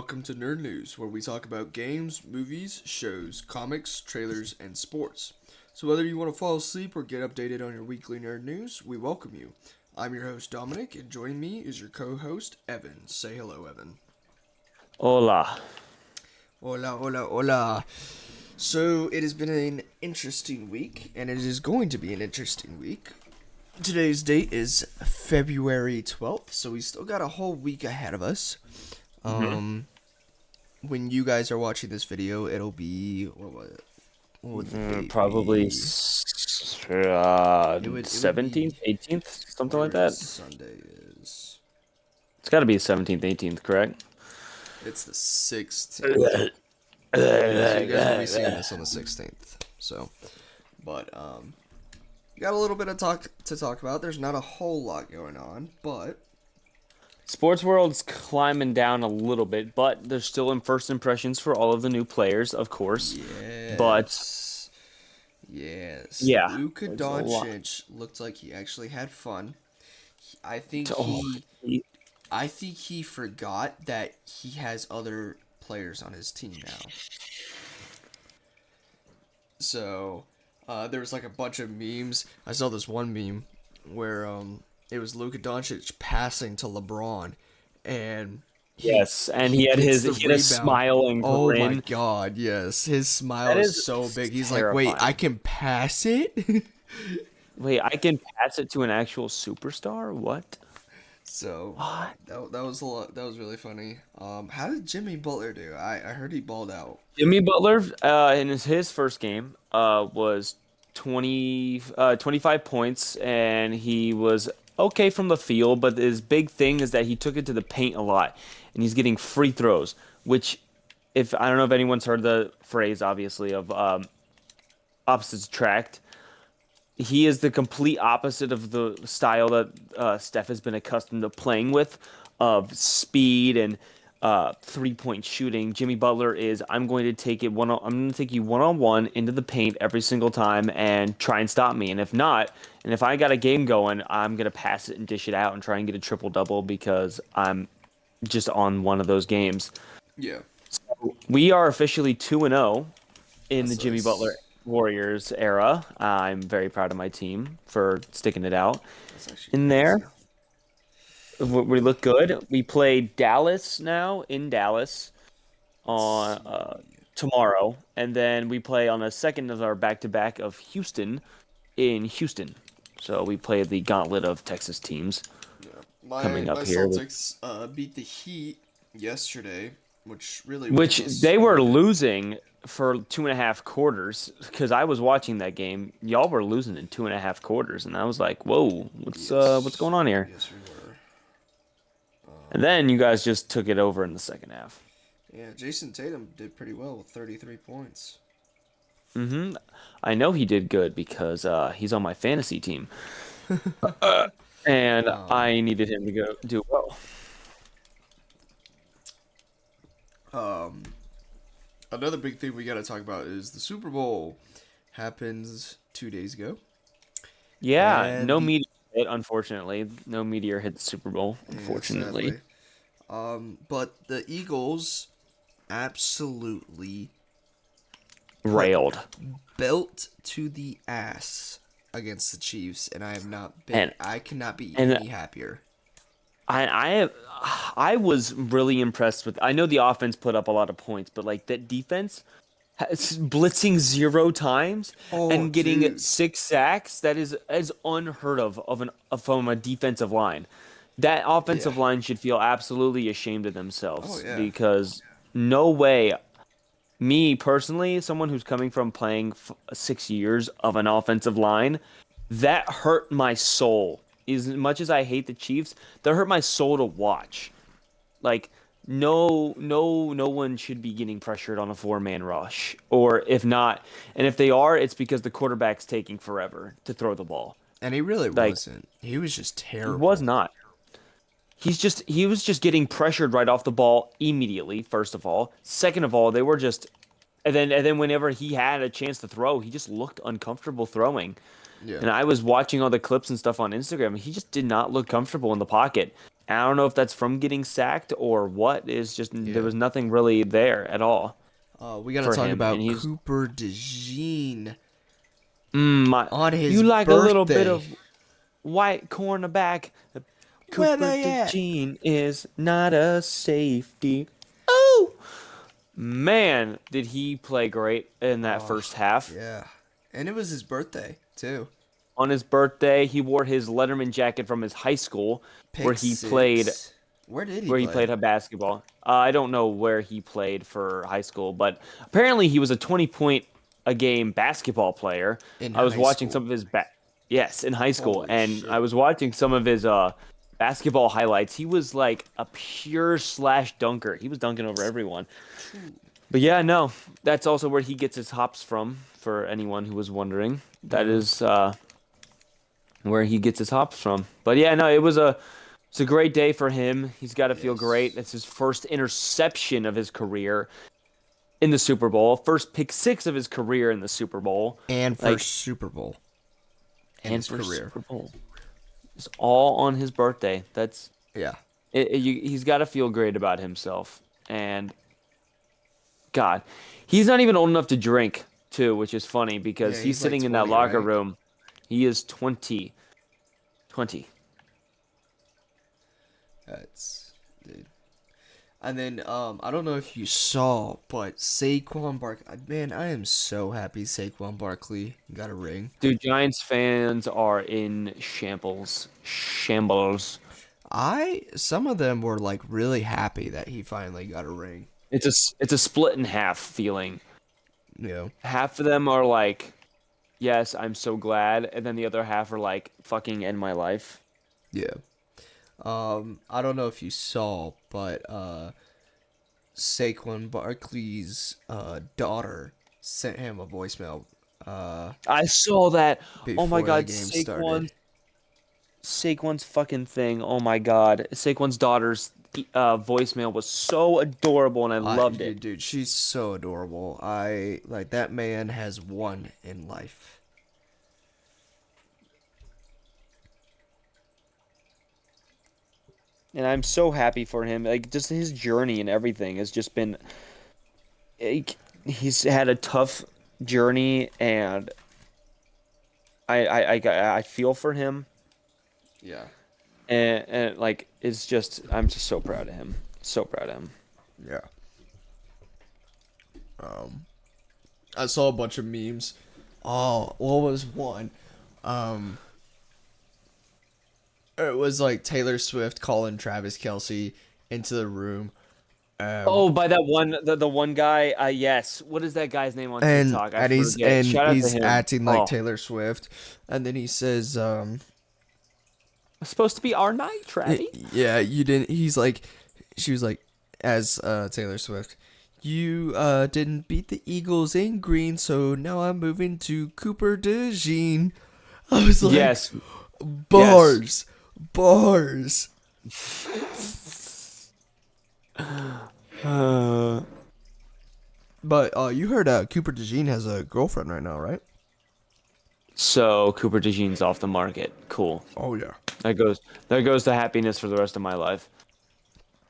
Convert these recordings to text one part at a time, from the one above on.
welcome to Nerd News, where we talk about games, movies, shows, comics, trailers, and sports. So whether you want to fall asleep or get updated on your weekly nerd news, we welcome you. I'm your host Dominic, and joining me is your co-host Evan. Say hello, Evan. Hola. Hola, hola, hola. So it has been an interesting week, and it is going to be an interesting week. Today's date is February 12th, so we still got a whole week ahead of us. Mhm. When you guys are watching this video, it'll be what would the date Probably be? It would be 17th, 18th, something like whatever that. Sunday is. It's got to be 17th, 18th, correct? It's the 16th. Yeah, so you guys will be seeing this on the 16th. So, but we got a little bit of talk to talk about. There's not a whole lot going on, but Sports world's climbing down a little bit, but there's still in first impressions for all of the new players, of course. But yes, yes, yeah, Luka there's a lot. Doncic looked like he actually had fun. I think Oh, he I think he forgot that he has other players on his team now. So, there was like a bunch of memes. I saw this one meme where it was Luka Doncic passing to LeBron, and he yes, and he he had gets his the he had a rebound. smile and Oh my grin. God, yes, his smile That is is so big. He's like, "Wait, I terrifying. can pass it." Wait, I can pass it to an actual superstar? What? So What? that was a lot. That was really funny. How did Jimmy Butler do? I heard he balled out. Jimmy Butler, in his first game, was 25 points, and he was okay from the field. But his big thing is that he took it to the paint a lot, and he's getting free throws. Which, if I don't know if anyone's heard the phrase, obviously, of opposites attract. He is the complete opposite of the style that Steph has been accustomed to playing with, of speed and 3-point shooting. Jimmy Butler is I'm going to take you one on one into the paint every single time and try and stop me. And if I got a game going, I'm gonna pass it and dish it out and try and get a triple double because I'm just on one of those games. Yeah, We are officially 2-0 in the that's Jimmy Butler nice. Warriors era. I'm very proud of my team for sticking it out That's actually in there. crazy. We look good. We play Dallas now in Dallas Let's on see. tomorrow, and then we play on the second of our back-to-back of Houston in Houston. So we play the gauntlet of Texas teams Yeah. My coming my up here, Celtics beat the Heat yesterday, which really was which a they were sweep. losing for 2.5 quarters because I was watching that game. Y'all were losing in 2.5 quarters, and I was like, "Whoa, what's Yes. going on here?" Yes, we were. And then you guys just took it over in the second half. Yeah, Jason Tatum did pretty well with 33 points. I know he did good because he's on my fantasy team, uh, and Um, I needed him to go do well. um, Another big thing we got to talk about is the Super Bowl happens 2 days ago, Yeah, and no the meteor hit, unfortunately. No meteor hit the Super Bowl, yeah, unfortunately. sadly, but the Eagles absolutely put Railed. belt to the ass against the Chiefs, and And I cannot be and any happier. I I was really impressed with. I know the offense put up a lot of points, but like that defense blitzing 0 times Oh, and getting dude. 6 sacks. That is unheard of from a defensive line. That Yeah. offensive line should feel absolutely ashamed of Oh, themselves yeah. because no way. Me personally, someone who's coming from playing 6 years of an offensive line, that hurt my soul. As much as I hate the Chiefs, that hurt my soul to watch. Like, no one should be getting pressured on a four-man rush. Or if not, and if they are, it's because the quarterback's taking forever to throw the ball. And he really Like, wasn't. He was just he was terrible. not. He was just getting pressured right off the ball immediately, first of all. Second of all, they were just and then whenever he had a chance to throw, he just looked uncomfortable throwing. Yeah. And I was watching all the clips and stuff on Instagram, and he just did not look comfortable in the pocket. I don't know if that's from getting sacked or what. Is just there Yeah. was nothing really there at all We got to for talk him, and about he's Cooper DeJean my. on his You like a little bit birthday. of white cornerback. Where Cooper they at? DeJean is not a safety. Oh man, did he play great in that Oh, first half? yeah. And it was his birthday, too. On his birthday, he wore his Letterman jacket from his high school, where Pick he played six. Where did he where he play? played basketball. I don't know where he played for high school, but apparently he was a 20 point a game basketball player. In I was high watching school. some of his yes, in high school, Holy and I shit. was watching some of his basketball highlights. He was like a pure slash dunker. He was dunking over everyone. But yeah, no, that's also where he gets his hops from, for anyone who was wondering. That Yeah. is where he gets his hops from. But yeah, no, it's a great day for him. He's got to feel great. Yes. It's his first interception of his career in the Super Bowl, first pick six of his career in the Super Bowl, And first like, Super Bowl in and his first career. Super Bowl. It's all on his birthday. That's Yeah. he's got to feel great about himself. And God, he's not even old enough to drink too, which is funny Yeah, because he's he's like sitting in that 20, locker right? room. He is 20. 20. That's dude. And then I don't know if you saw, but Saquon Barkley. Man, I am so happy Saquon Barkley got a ring. Dude, Giants fans are in shambles. Shambles. Some of them were like really happy that he finally got a ring. It's a split in half feeling. You know. Half of them are like, "Yes, I'm so glad," and then the other half are like, "Fucking end my life." Yeah. I don't know if you saw, but Saquon Barkley's daughter sent him a voicemail I saw that. Oh my before the God, game started. Saquon's fucking thing. Oh my God, Saquon's daughter's voicemail was so adorable, and I loved it. Dude, she's so adorable. I like that man has won in life. And I'm so happy for him. Like, just his journey and everything has just been. Like, he's had a tough journey, and I feel for him, Yeah. and like it's just I'm just so proud of him. So proud of him. Yeah. Um, I saw a bunch of memes. Oh, what was one? Um, it was like Taylor Swift calling Travis Kelsey into the room. Um, Oh, by that one, the one guy. Yes. What is that guy's name on and TikTok? I and he's forget. and Shout out to he's him. acting like Oh, Taylor Swift, and then he says, it's supposed to be our night, Travie. yeah, you didn't." He's like, she was like, as Taylor Swift, "You didn't beat the Eagles in green, so now I'm moving to Cooper DeJean." I was like, Yes. Yes. bars, bars. Uh, But you heard Cooper DeJean has a girlfriend right now, right? so Cooper DeJean's off the market. Cool. Oh yeah. That goes there goes to happiness for the rest of my life.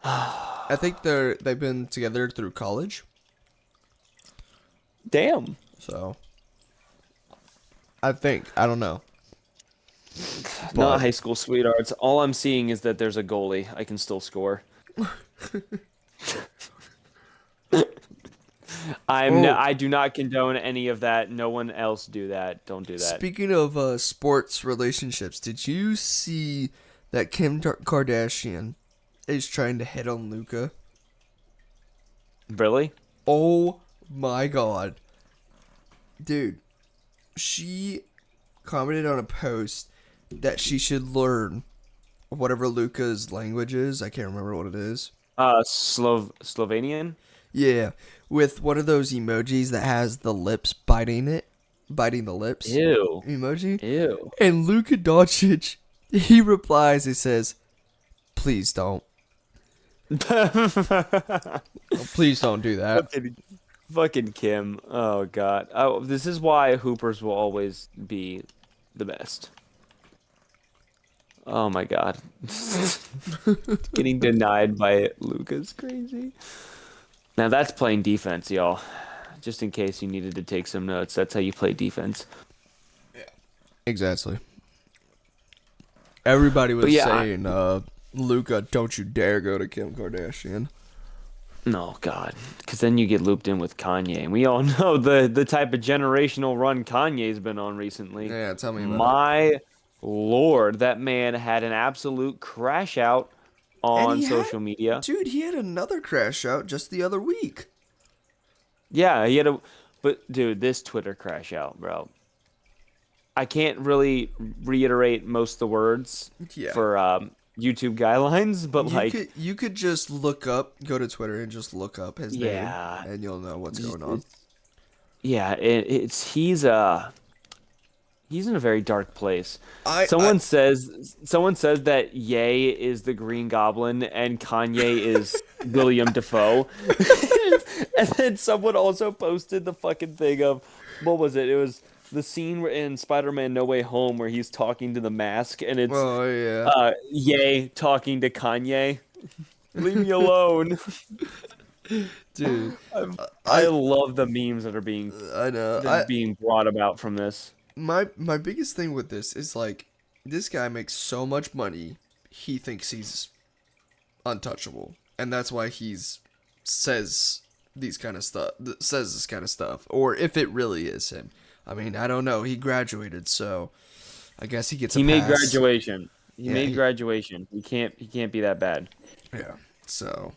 I think they've been together through college, Damn. so I don't know, Not but high school sweethearts. All I'm seeing is that there's a goalie. I can still score. oh, I do not condone any of that. No one else do that. Don't do that. speaking of sports relationships, did you see that Kardashian is trying to hit on Luca? Really? Oh my god, dude! She commented on a post that she should learn whatever Luca's language is. I can't remember what it is. Slovenian? Yeah, with one of those emojis that has the lips biting the lips Ew. emoji. Ew. And Luka Doncic, he replies, he says, "Please don't. Please don't do that." Fucking, fucking Kim. Oh God. Oh, this is why Hoopers will always be the best. Oh my God. Getting denied by Luca's crazy. Now that's playing defense, y'all. Just in case you needed to take some notes, that's how you play defense. Exactly. Everybody But was yeah, saying, Luca, don't you dare go to Kim Kardashian. no, God, because then you get looped in with Kanye, and we all know the type of generational run Kanye's been on recently. Yeah, tell me about it. My Lord, that man had an absolute crash out And on he had, social media. dude, he had another crash out just the other week. Yeah, he had a, but dude, this Twitter crash out, bro. I can't really reiterate most of the words Yeah. for YouTube guidelines, but like, You could just look up, go to Twitter and just look up his name, yeah, and you'll know what's just, going on. yeah, it's he's in a very dark place. I Someone says that Ye is the Green Goblin and Kanye is William Defoe. And then someone also posted the fucking thing of what was it? It was the scene in Spider-Man No Way Home where he's talking to the mask and it's Oh yeah, Ye talking to Kanye. Leave me alone. dude. I I love the memes I know. that are being brought about from this. My biggest thing with this is like this guy makes so much money, he thinks he's untouchable, and that's why he's says these kind of stuff. Says this kind of stuff, or if it really is him. I mean, I don't know. He graduated, so I guess he gets a He made pass. graduation. He Yeah, made graduation. He can't be that bad. yeah. So,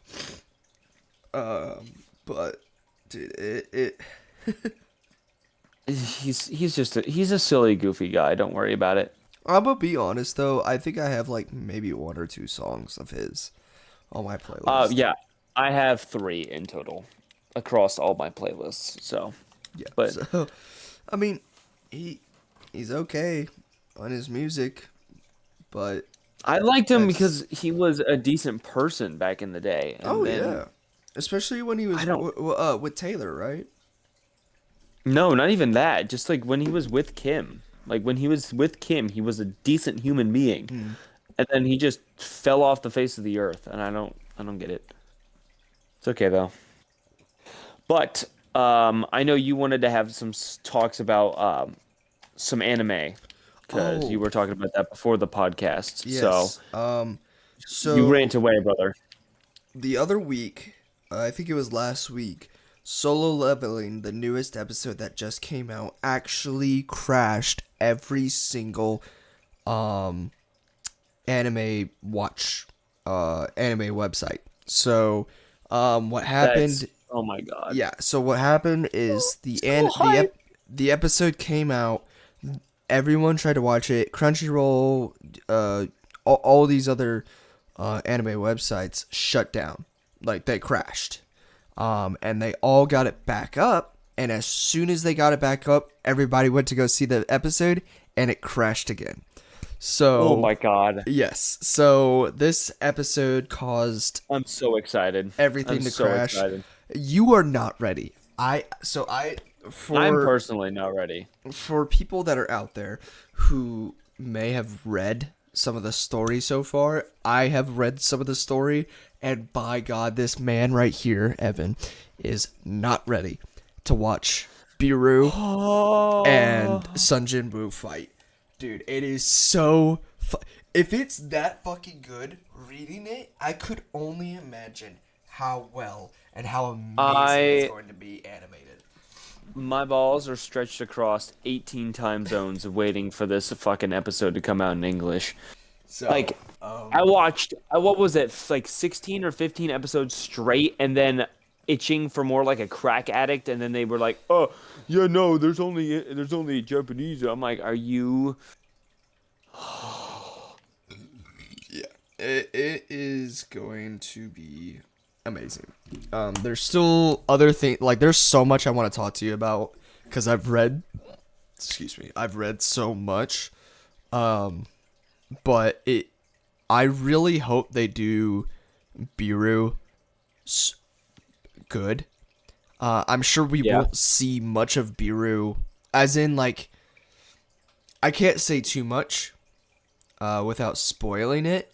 but dude, it He's a silly goofy guy. Don't worry about it. I'm gonna be honest though. I think I have like maybe one or two songs of his on my playlist. Yeah, I have three in total across all my playlists. So, Yeah. but So, I mean, he he's okay on his music, but I liked him that's because he was a decent person back in the day. oh And then yeah, especially when he I was don't with Taylor, right? no, not even that. Just like when he was with Kim. Like when he was with Kim, he was a decent human being. Hmm. And then he just fell off the face of the earth, and I don't get it. It's okay though. But I know you wanted to have some talks about some anime because you Oh were talking about that before the podcast. So yes. you So rant away, brother. the other week, I think it was last week, Solo Leveling, the newest episode that just came out, actually crashed every single um anime website. So what That's happened oh my god. yeah, so what happened is So hype. the episode came out, everyone tried to watch it, Crunchyroll, all these other anime websites shut down. Like they crashed. And they all got it back up, and as soon as they got it back up, everybody went to go see the episode and it crashed again. Oh So my god. yes. So this episode caused I'm so excited. I'm everything to so crash. excited. You are not ready. I I'm personally not ready. for people that are out there who may have read some of the story so far, I have read some of the story, and by God, this man right here, Evan, is not ready to watch Biru and Oh. Sun Jinwoo fight. Dude, it is so. If it's that fucking good, reading it, I could only imagine how well and how amazing it's I going to be animated. My balls are stretched across 18 time zones waiting for this fucking episode to come out in English. So, Like, I watched, what was it, like 16 or 15 episodes straight, and then itching for more like a crack addict, and then they were like, oh, yeah, no, there's only Japanese. I'm like, are you? yeah, it is going to be amazing. There's still other things, like, there's so much I want to talk to you about because excuse me, I've read so much. But I really hope they do Biru good. I'm sure we Yeah. won't see much of Biru, as in like I can't say too much, without spoiling it,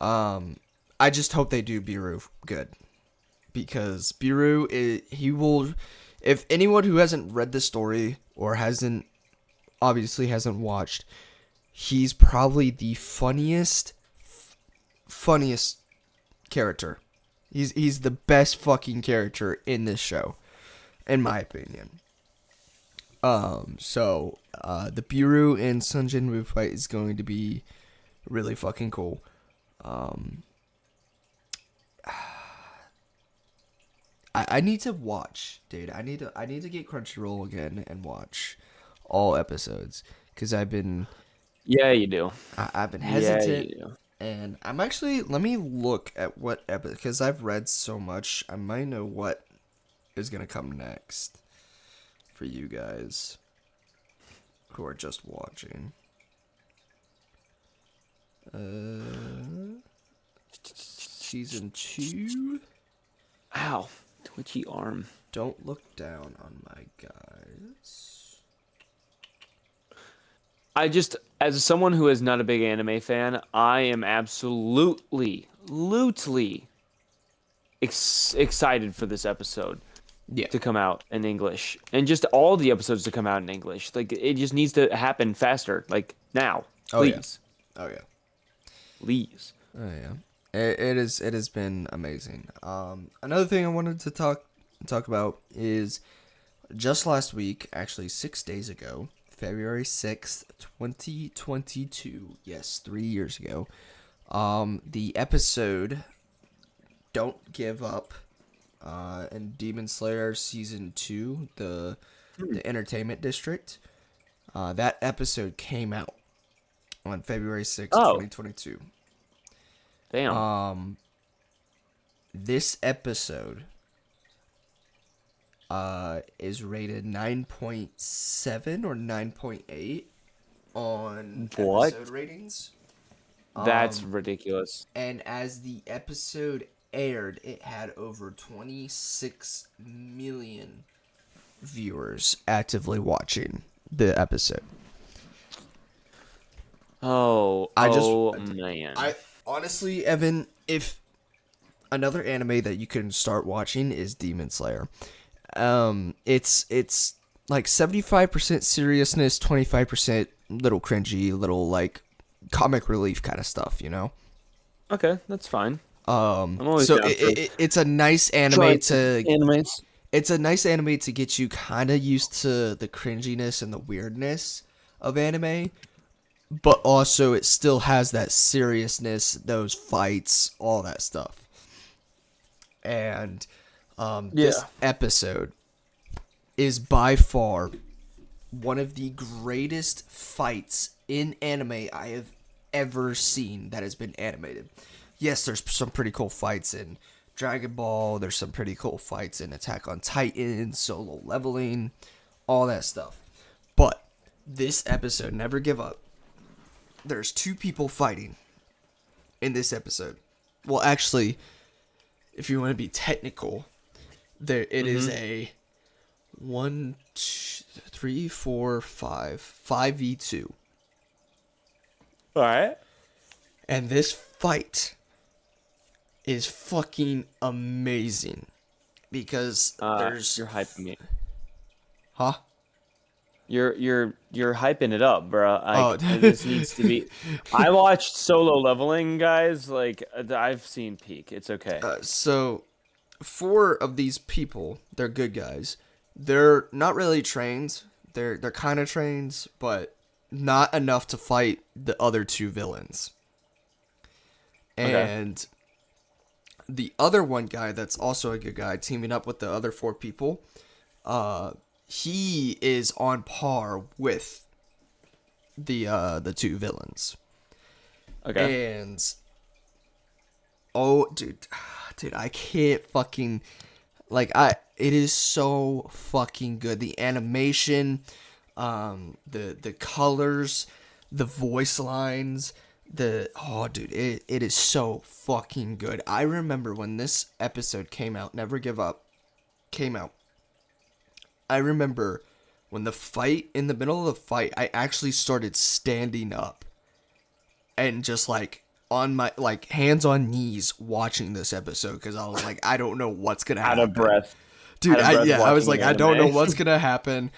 I just hope they do Biru good, because he will. If anyone who hasn't read the story or hasn't watched, he's probably the funniest character. He's the best fucking character in this show, in my opinion. The Biru and Sun Jinwoo fight is going to be really fucking cool. Um, I need to watch, dude. I need to get Crunchyroll again and watch all episodes, because Yeah, you do. I've been Yeah, hesitant, you do. and I'm actually, let me look at what episode, because I've read so much. I might know what is gonna come next for you guys who are just watching. Season 2. Ow, twitchy arm. Don't look down on my guys. As someone who is not a big anime fan, I am absolutely excited for this episode Yeah. to come out in English, and just all the episodes to come out in English. Like, it just needs to happen faster, like now, Oh yeah. please, Oh yeah. please. Oh yeah. It has been amazing. Another thing I wanted to talk about is just last week, actually 6 days ago, February 6th, 2022. Yes, 3 years ago. The episode "Don't Give Up" in Demon Slayer season 2, the Entertainment District. That episode came out on February 6th, Oh, 2022. damn. This episode is rated 9.7 or 9.8 on What? episode ratings. That's ridiculous. And as the episode aired, it had over 26 million viewers actively watching the episode. Oh, I just, oh man. I honestly, Evan, if another anime that you can start watching is Demon Slayer. It's like 75% seriousness, 25% little cringy, little like comic relief kind of stuff, you know. Okay, that's fine. I'm always So down for it's a nice anime trying to animes. it's a nice anime to get you kind of used to the cringiness and the weirdness of anime, but also it still has that seriousness, those fights, all that stuff. And this Yeah. episode is by far one of the greatest fights in anime I have ever seen that has been animated. Yes, there's some pretty cool fights in Dragon Ball, there's some pretty cool fights in Attack on Titan, Solo Leveling, all that stuff. But this episode, Never Give Up, there's two people fighting in this episode. Well, actually, if you want to be technical, there it is a 1, 2, 3, 4, 5v2. All right. And this fight is fucking amazing, because there's You're hyping me. huh? You're hyping it up, bro. Oh. Like, this needs to be. I watched Solo Leveling, guys. Like, I've seen Peak. It's okay. So 4 of these people, they're good guys. They're not really trained. They're kind of trained, but not enough to fight the other 2 villains. Okay. And the other one guy that's also a good guy, teaming up with the other 4 people, he is on par with the 2 villains. Okay. And oh, dude, I can't fucking it is so fucking good. The animation, the colors, the voice lines, it is so fucking good. I remember when this episode came out, Never Give Up came out. I remember when the fight, in the middle of the fight, I actually started standing up and just like on my like hands on knees watching this episode because I was like, I don't know what's gonna Out of happen, breath. Out dude. of breath I was watching like, an I don't know anime. what's gonna happen.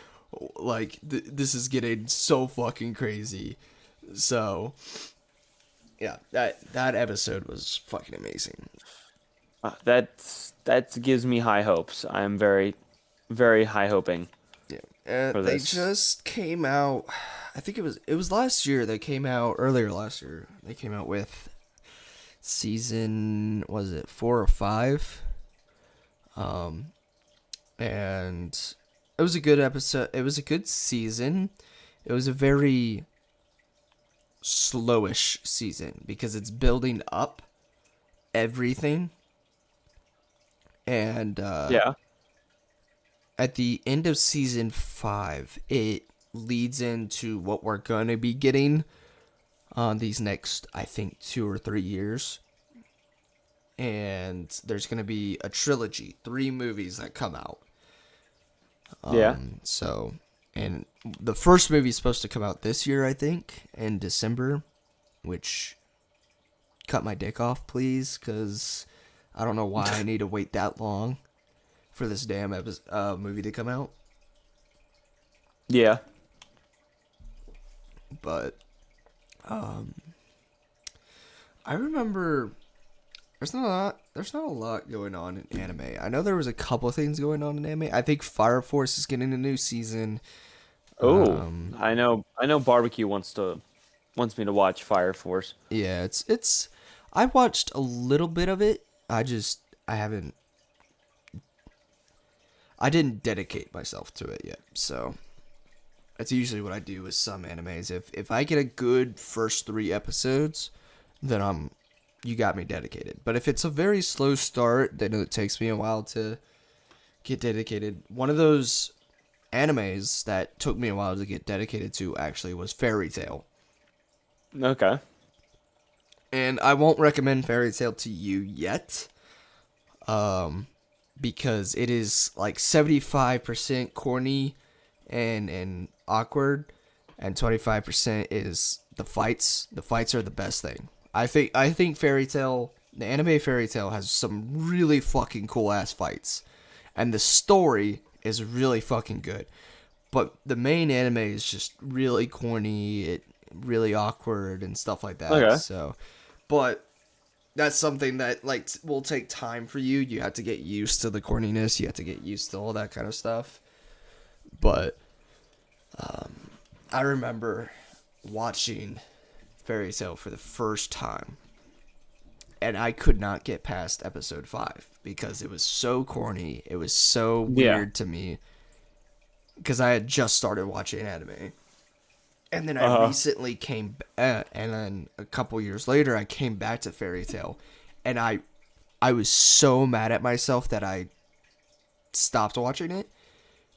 Like this is getting so fucking crazy. So yeah, that episode was fucking amazing. That gives me high hopes. I'm very, very high hoping Yeah, for they this. just came out. I think it was last year. They came out earlier last year. They came out with season, was it 4 or 5? Um, and it was a good episode. It was a good season. It was a very slowish season because it's building up everything, and Yeah. at the end of season 5, it leads into what we're gonna be getting on these next, I think, 2 or 3 years. And there's gonna be a trilogy, 3 movies that come out. Yeah. So, and the first movie is supposed to come out this year, I think, in December, which cut my dick off, please, because I don't know why I need to wait that long for this damn movie to come out. Yeah. But I remember there's not a lot going on in anime. I know there was a couple of things going on in anime. I think Fire Force is getting a new season. Oh, I know barbecue wants me to watch Fire Force. Yeah, it's I watched a little bit of it. I haven't I didn't dedicate myself to it yet. So that's usually what I do with some animes. If I get a good first 3 episodes, then you got me dedicated. But if it's a very slow start, then it takes me a while to get dedicated. One of those animes that took me a while to get dedicated to actually was Fairy Tail. Okay. And I won't recommend Fairy Tail to you yet, because it is like 75% corny and awkward, and 25% is the fights. The fights are the best thing. I think Fairy Tail, the anime Fairy Tail, has some really fucking cool ass fights, and the story is really fucking good. But the main anime is just really corny, really awkward and stuff like that. Okay. So, but that's something that like will take time for you. You have to get used to the corniness. You have to get used to all that kind of stuff. But I remember watching Fairy Tail for the first time, and I could not get past episode 5 because it was so corny. It was so Yeah. weird to me because I had just started watching anime. And then I Uh-huh. recently and then a couple years later, I came back to Fairy Tail, and I was so mad at myself that I stopped watching it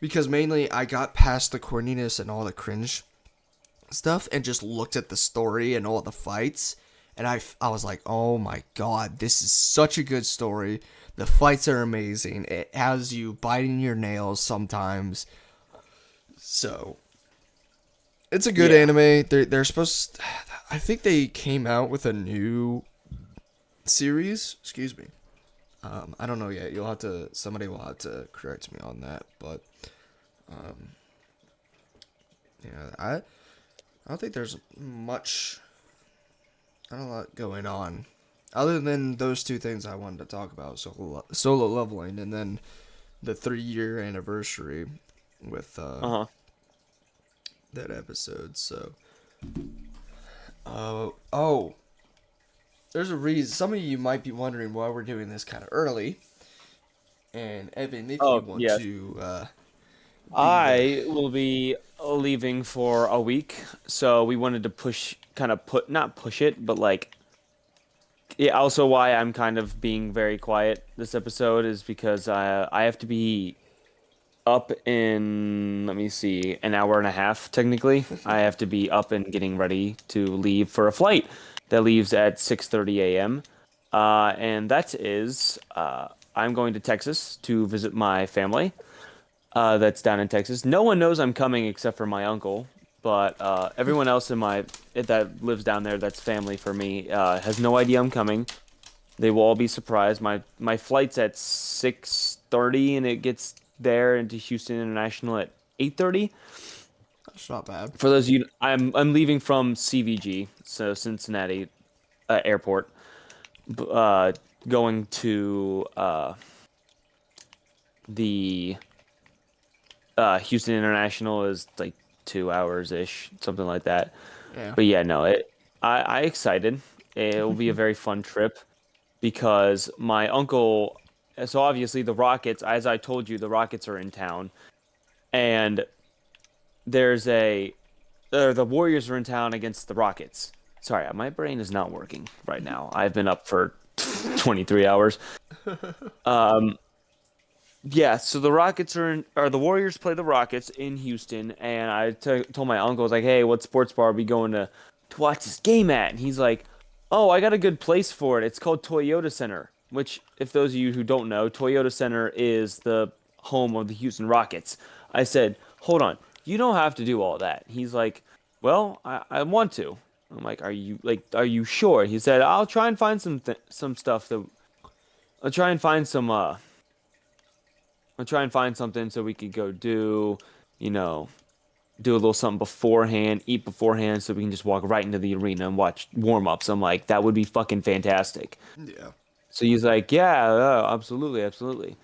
because mainly I got past the corniness and all the cringe stuff and just looked at the story and all the fights, and I was like, oh my god, this is such a good story. The fights are amazing. It has you biting your nails sometimes. So it's a good Yeah. anime. They're supposed. I think they came out with a new series. Excuse me. I don't know yet. Somebody will have to correct me on that. But yeah, I don't think there's much. Not a lot going on, other than those 2 things I wanted to talk about: solo leveling, and then the 3-year anniversary with Uh-huh. that episode. So, oh, there's a reason. Some of you might be wondering why we're doing this kind of early. And Evan, if you Oh, want yes. to be the I will be leaving for a week, so we wanted to push, kind of put, not push it, but like, yeah. Also, why I'm kind of being very quiet this episode is because I have to be up in, let me see, an hour and a half. Technically, I have to be up and getting ready to leave for a flight that leaves at 6:30 a.m. And that is, I'm going to Texas to visit my family. That's down in Texas. No one knows I'm coming except for my uncle but everyone else that lives down there that's family for me has no idea I'm coming. They will all be surprised. My flight's at 6:30 and it gets there into Houston International at 8:30. That's not bad. For those of you, I'm leaving from CVG, so Cincinnati Airport, uh, going to the Houston International is like 2 hours ish, something like that. Yeah. But yeah, no, I excited. It will be a very fun trip because my uncle. So obviously the Rockets, as I told you, the Rockets are in town, and there's the Warriors are in town against the Rockets. Sorry, my brain is not working right now. I've been up for 23 hours. Um, Yeah, so the Rockets or the Warriors play the Rockets in Houston, and told my uncle, I was like, "Hey, what sports bar are we going to watch this game at?" And he's like, "Oh, I got a good place for it. It's called Toyota Center." Which, if those of you who don't know, Toyota Center is the home of the Houston Rockets. I said, "Hold on, you don't have to do all that." He's like, "Well, I want to." I'm like, Are you sure?" He said, "I'll try and find some stuff that I'll try and find some I'll try and find something so we could go you know, do a little something beforehand, eat beforehand, so we can just walk right into the arena and watch warm-ups." I'm like, that would be fucking fantastic. Yeah. So he's like, yeah, absolutely, absolutely.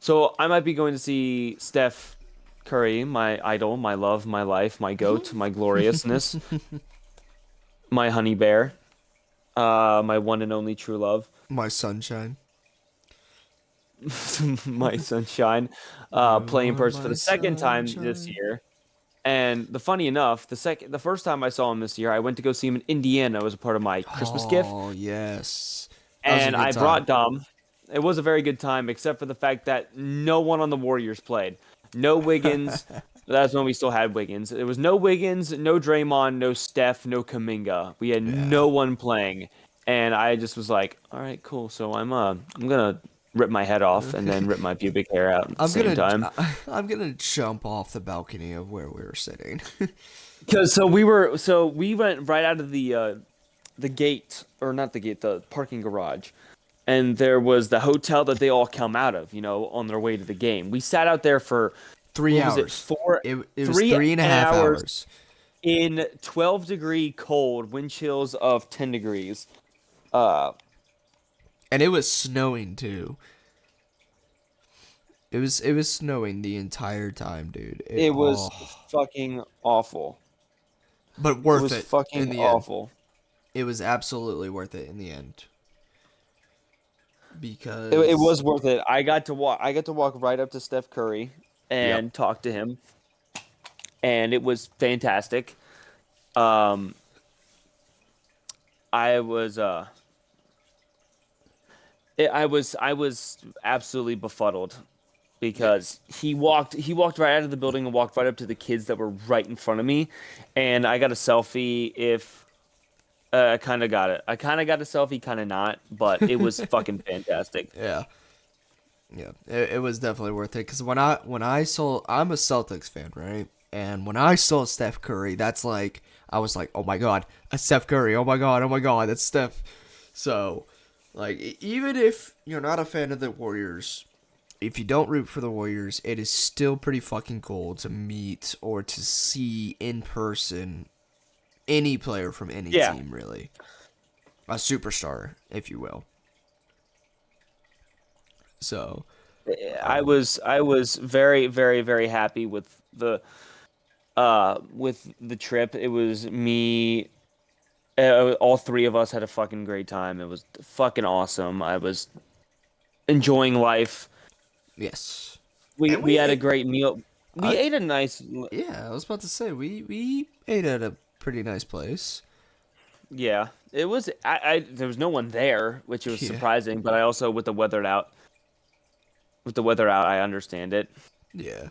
So I might be going to see Steph Curry, my idol, my love, my life, my goat, my gloriousness, my honey bear, my one and only true love, My sunshine. my sunshine, You play in are person for my the second time this sunshine. year. And funny enough, the first time I saw him this year, I went to go see him in Indiana. It was a part of my Christmas gift, Oh, yes. That was a and good I time. brought Dom. It was a very good time, except for the fact that no one on the Warriors played. No Wiggins. That's when we still had Wiggins. There was no Wiggins, no Draymond, no Steph, no Kaminga. We had Yeah. no one playing, and I just was like, "All right, cool. So I'm gonna rip my head off and then rip my pubic hair out at the I'm same gonna time." I'm gonna jump off the balcony of where we were sitting. Because so we went right out of the gate, or not the gate, the parking garage, and there was the hotel that they all come out of, on their way to the game. We sat out there for, Three what was it, hours. four, It was three three and a half hours hours. in 12-degree cold, wind chills of 10 degrees. Uh, And it was snowing too. It was snowing the entire time, dude. it was fucking awful. But It worth was it in fucking the end. awful. It was absolutely worth it in the end It because was worth it. I got to walk right up to Steph Curry yep. and talk to him, and it was fantastic. Um, I was I was absolutely befuddled Yeah. because he walked right out of the building and walked right up to the kids that were right in front of me, and I got a selfie. If I kind of got it, I kind of got a selfie, kind of not, but it was fucking fantastic. Yeah. Yeah. It was definitely worth it cuz when I saw I'm a Celtics fan, right? And when I saw Steph Curry, that's like I was like, "Oh my god, a Steph Curry. Oh my god. Oh my god, that's Steph." So, like even if you're not a fan of the Warriors, if you don't root for the Warriors, it is still pretty fucking cool to meet or to see in person any player from any Yeah, team, really. A superstar, if you will. So, I was very very very happy with the trip. It was me. All three of us had a fucking great time. It was fucking awesome. I was enjoying life. yes. We And we we had a ate, great meal. We I, ate a nice, yeah, I was about to say, we ate at a pretty nice place. yeah. It was I there was no one there, which was Yeah. surprising, but I also with the weather out, I understand it. Yeah.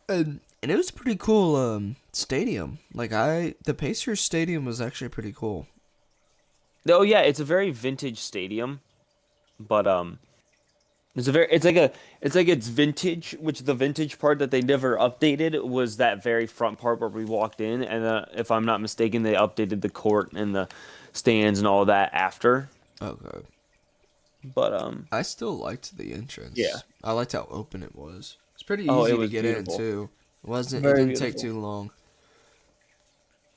And it was a pretty cool stadium. The Pacers stadium was actually pretty cool. Oh yeah, it's a very vintage stadium, but it's like it's vintage, which the vintage part that they never updated was that very front part where we walked in, and if I'm not mistaken, they updated the court and the stands and all that after. Okay. But I still liked the yeah. entrance. I liked how open it was. It's pretty Oh, it easy to was get in beautiful. too. It wasn't. It Very didn't take beautiful. too long.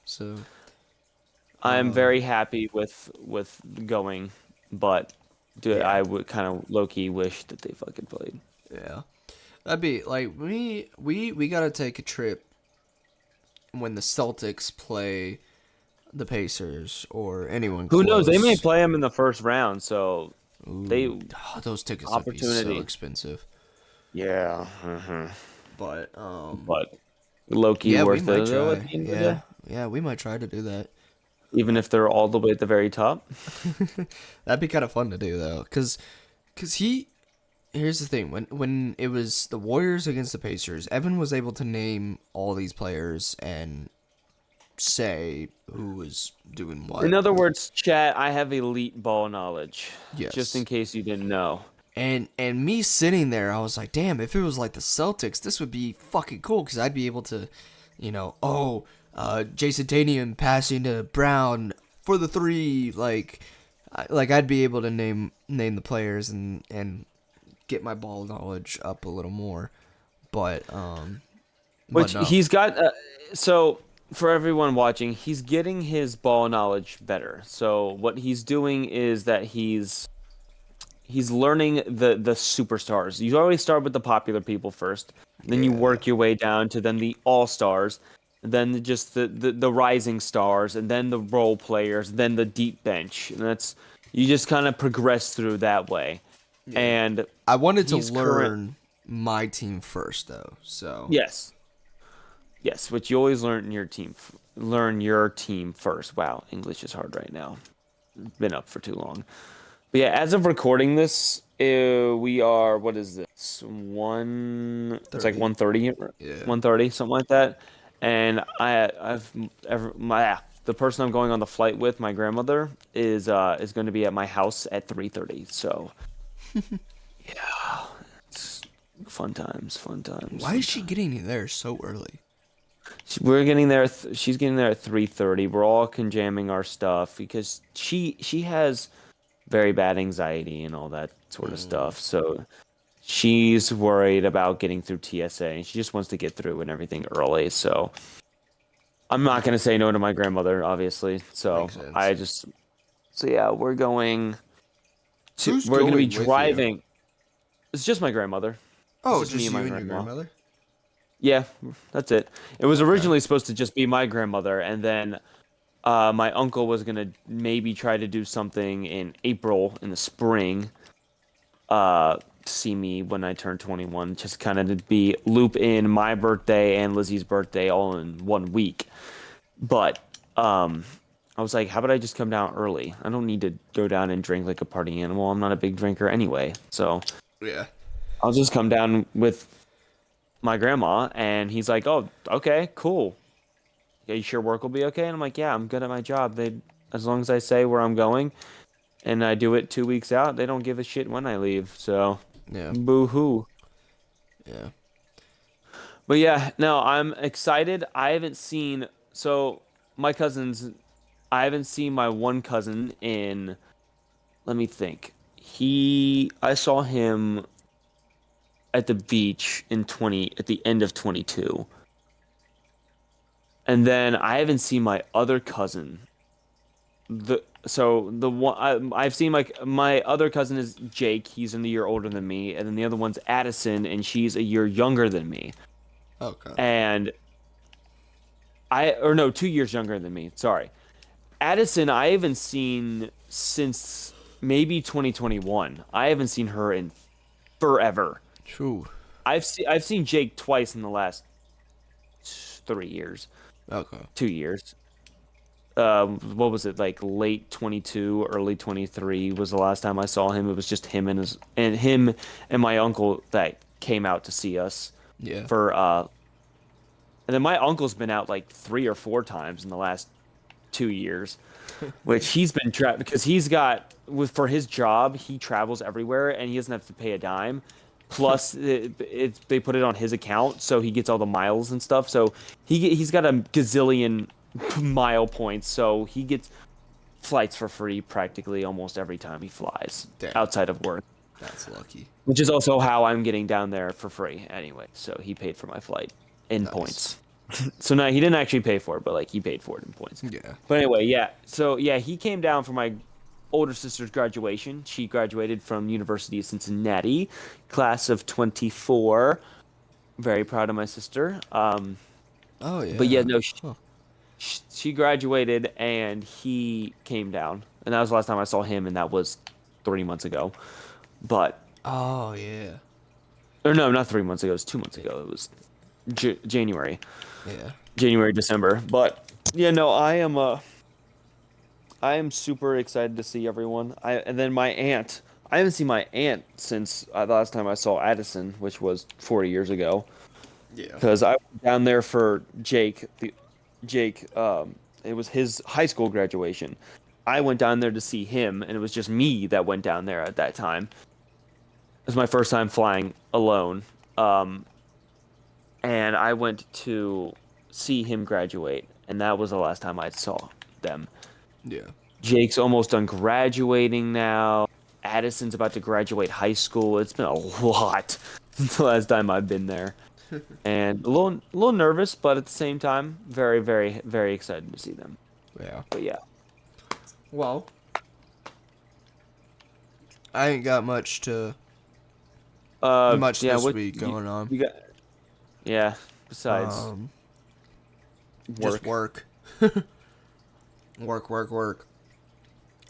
So, I'm um, very happy with going, but yeah, I would kind of low key wish that they fucking played. yeah. That'd be like we gotta take a trip when the Celtics play the Pacers or anyone Who knows? They may close. play them in the first round, so they Ooh, those tickets would be so opportunity. expensive. Yeah, But but low key yeah, we worth might it though at try. the end of the Yeah, day. yeah, we might try to do that. Even if they're all the way at the very top. That'd be kind of fun to do though, cause he. Here's the thing: when it was the Warriors against the Pacers, Evan was able to name all these players and say who was doing what. In other words, chat, I have elite ball knowledge, just in Yes. case you didn't know. And me sitting there, I was like, damn, if it was like the Celtics, this would be fucking cool because I'd be able to, Jason Tatum passing to Brown for the three, like I'd be able to name the players and get my ball knowledge up a little more, but Which no, he's got. So for everyone watching, he's getting his ball knowledge better. So what he's doing is that he's learning the superstars. You always start with the popular people first, then you yeah, work your way down to then the all stars, then just the rising stars, and then the role players, then the deep bench. And that's you just kind of progress through that way. yeah. And I wanted to he's current. learn my team first though, so Yes, yes, which you always learn your team first. Wow, English is hard right now. Been up for too long. But yeah, as of recording this, we are, what is this? It's like 30, 1:30, yeah. 1:30, something like that. And the person I'm going on the flight with, my grandmother, is going to be at my house at 3:30. So yeah, it's fun times, fun times, Why fun is she times. getting there so early? We're getting there. She's getting there at 3:30. We're all conjamming our stuff because she has very bad anxiety and all that sort of Mm, stuff. So she's worried about getting through TSA and she just wants to get through and everything early. So I'm not going to say no to my grandmother, obviously. makes sense. So yeah, Who's we're going to be going with you? driving. It's just my grandmother. It's Oh, just me just and my you and your grandma. grandmother? Yeah, that's it. It was Okay. originally supposed to just be my grandmother, and then my uncle was gonna maybe try to do something in April in the spring, to see me when I turn 21, just kind of to be loop in my birthday and Lizzie's birthday all in 1 week. But um, I was like, how about I just come down early? I don't need to go down and drink like a party animal. I'm not a big drinker anyway, so Yeah. I'll just come down with my grandma. And he's like, oh, okay, cool. Are you sure work will be okay? And I'm like, yeah, I'm good at my job. As long as I say where I'm going and I do it 2 weeks out, they don't give a shit when I leave. So, Yeah. boo hoo. Yeah. But yeah, no, I'm excited. So my cousins, I haven't seen my one cousin in, let me think. I saw him at the beach at the end of 22. And then I haven't seen my other cousin the one I've seen my other cousin is Jake. He's in a year older than me, and then the other one's Addison, and she's a year younger than me. Okay. And I or no, 2 years younger than me. Sorry, Addison. I haven't seen since maybe 2021. I haven't seen her in forever. True. I've seen Jake twice in the last 3 years, Okay. 2 years. What was it, like late 22, early 23 was the last time I saw him. It was just him and my uncle that came out to see us Yeah. for and then my uncle's been out like 3 or 4 times in the last 2 years. which he's been trapped because he's got with for his job he travels everywhere and he doesn't have to pay a dime. Plus, they put it on his account, so he gets all the miles and stuff. So he's got a gazillion mile points, so he gets flights for free practically almost every time he flies Damn, outside of work. that's lucky. Which is also how I'm getting down there for free anyway. So he paid for my flight in Nice. points. So no, he didn't actually pay for it, but like he paid for it in points. Yeah. But anyway, yeah. So yeah, he came down for my older sister's graduation. She graduated from University of Cincinnati, class of 24. Very proud of my sister. Oh But yeah, yeah. no, Huh. she graduated and he came down, and that was the last time I saw him, and that was 3 months ago. But Oh yeah. or no, not 3 months ago. It was 2 months ago. It was January, Yeah. December. But yeah, no, I am super excited to see everyone. And then my aunt. I haven't seen my aunt since the last time I saw Addison, which was 40 years ago. Yeah. Because I went down there for Jake. It was his high school graduation. I went down there to see him, and it was just me that went down there at that time. It was my first time flying alone. Um, and I went to see him graduate, and that was the last time I saw them. Yeah. Jake's almost done graduating now. Addison's about to graduate high school. It's been a lot since the last time I've been there, and a little nervous, but at the same time, very, very, very excited to see them. Yeah. But yeah, Well, I ain't got much yeah. this What week going on. you got? Yeah. Besides Um, just work, work. Work.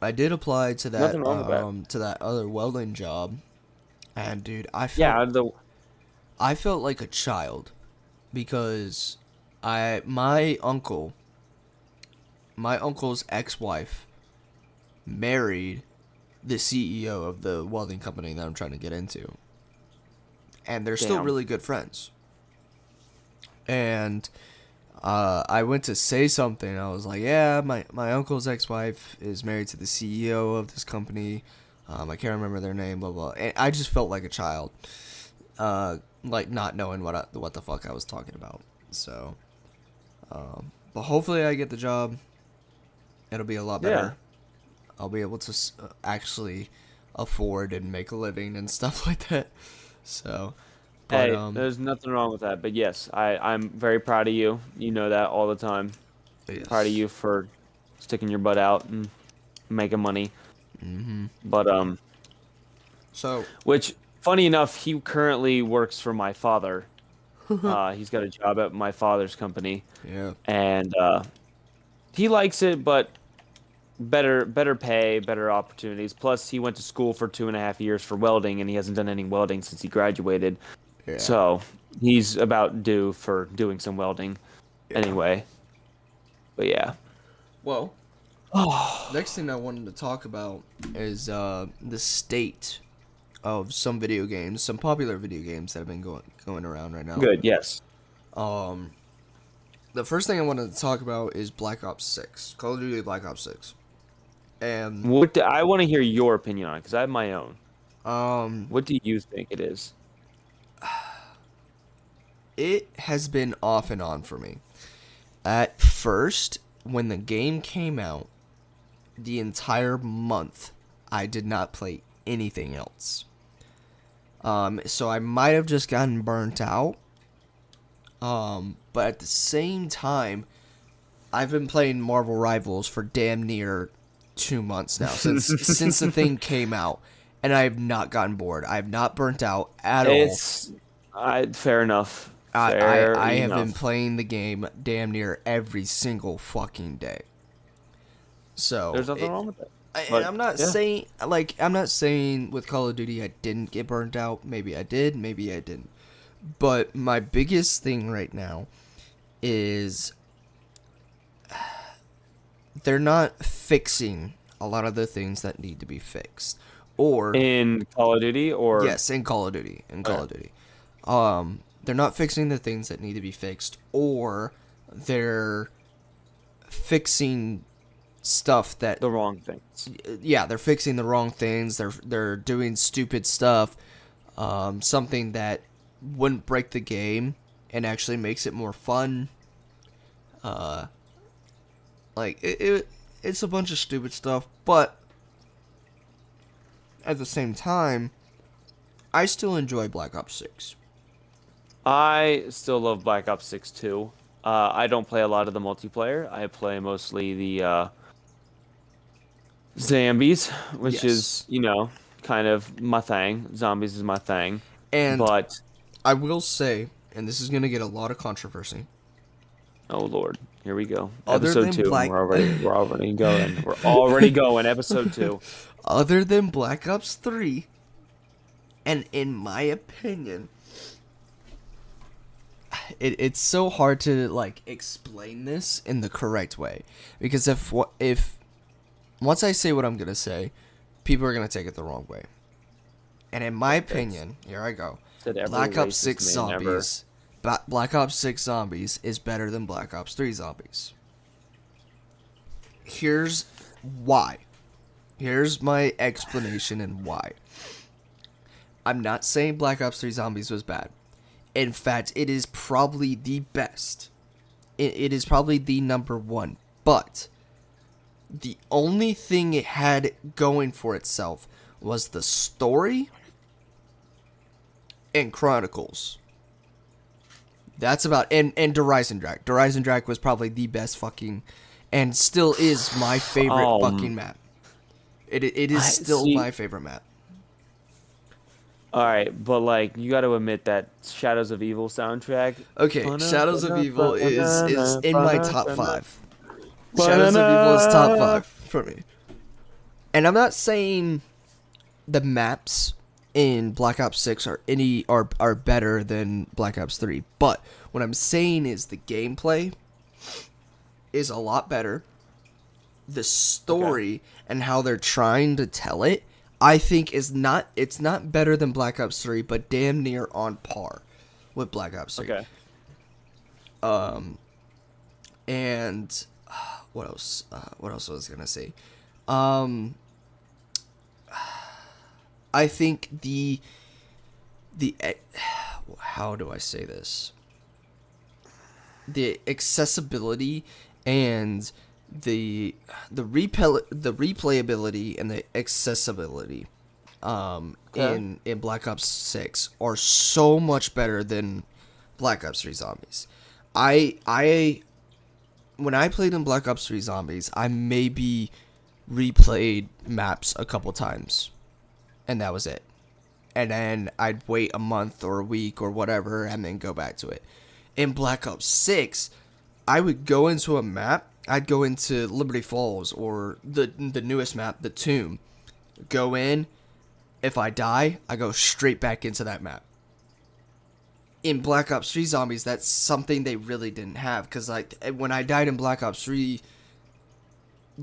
I did apply nothing wrong with that. to that other welding job, and dude, Yeah. The I felt like a child because I my uncle's ex-wife married the CEO of the welding company that I'm trying to get into, and they're still damn. really good friends. And I went to say something. I was like, "Yeah, my uncle's ex-wife is married to the CEO of this company. I can't remember their name, blah blah." And I just felt like a child, like not knowing what the fuck I was talking about. So, but hopefully I get the job. It'll be a lot Yeah. better. I'll be able to actually afford and make a living and stuff like that. So, but Hey, there's nothing wrong with that. But yes, I'm very proud of you. You know that all the time. Proud of yes. you for sticking your butt out and making money. Mhm. But So, which funny enough, he currently works for my father. He's got a job at my father's company, yeah. and he likes it, but better pay, better opportunities. Plus, he went to school for 2.5 years for welding, and he hasn't done any welding since he graduated. Yeah. So he's about due for doing some welding Yeah. anyway. But yeah. Well, Oh, next thing I wanted to talk about is the state of some video games, some popular video games that have been going around right now. good. Yes. Um, the first thing I wanted to talk about is Black Ops 6, Call of Duty Black Ops 6, and I want to hear your opinion on it because I have my own. um, What do you think it is? it has been off and on for me. At first, when the game came out, the entire month, I did not play anything else. So I might have just gotten burnt out. But at the same time, I've been playing Marvel Rivals for damn near 2 months now since the thing came out, and I have not gotten bored. I have not burnt out at all. It's fair enough. I, I Fair I have been enough. playing the game damn near every single fucking day. So There's nothing wrong with it. and But yeah. I'm not saying with Call of Duty I didn't get burnt out. Maybe I did, maybe I didn't. But my biggest thing right now is they're not fixing a lot of the things that need to be fixed. Or In Call of Duty or yes, in Call of Duty, in Call okay. of Duty. They're not fixing the things that need to be fixed, or they're fixing stuff that, The wrong things. yeah, they're fixing the wrong things. They're doing stupid stuff. Something that wouldn't break the game and actually makes it more fun. Uh, it's a bunch of stupid stuff, but at the same time, I still enjoy Black Ops 6. I still love Black Ops 6 too. I don't play a lot of the multiplayer. I play mostly the zombies, which Yes. is, kind of my thing. Zombies is my thing. And But I will say, and this is going to get a lot of controversy, oh Lord, here we go. other Episode than 2. Black We're already going. We're already going. Episode 2. other than Black Ops 3, and in my opinion, it's so hard to like explain this in the correct way, because if once I say what I'm going to say, people are going to take it the wrong way. And in my That's opinion, here I go. said every Black Ops racist 6 man ever. Zombies. Black Ops 6 Zombies is better than Black Ops 3 Zombies. Here's why. Here's my explanation and why. I'm not saying Black Ops 3 Zombies was bad. In fact, it is probably the best. It is probably the number one. But the only thing it had going for itself was the story and Chronicles. That's about and Horizon Drag. Horizon Drag was probably the best fucking, and still is my favorite fucking map. It is I still see. my favorite map. All right, but like you got to admit that Shadows of Evil soundtrack. Okay, Shadows of Evil is in my top 5. Shadows of Evil is top 5 for me. And I'm not saying the maps in Black Ops 6 are better than Black Ops 3, but what I'm saying is the gameplay is a lot better. The story and how they're trying to tell it, I think it's not better than Black Ops 3, but damn near on par with Black Ops 3. Okay. And what else? What else was I gonna say? Um, I think how do I say this? The accessibility and the replayability and the accessibility in Black Ops 6 are so much better than Black Ops 3 Zombies. I when I played in Black Ops 3 Zombies, I maybe replayed maps a couple times, and that was it. And then I'd wait a month or a week or whatever, and then go back to it. In Black Ops 6, I would go into a map. I'd go into Liberty Falls or the newest map, the Tomb. Go in. If I die, I go straight back into that map. In Black Ops 3 Zombies, that's something they really didn't have. Because like when I died in Black Ops 3,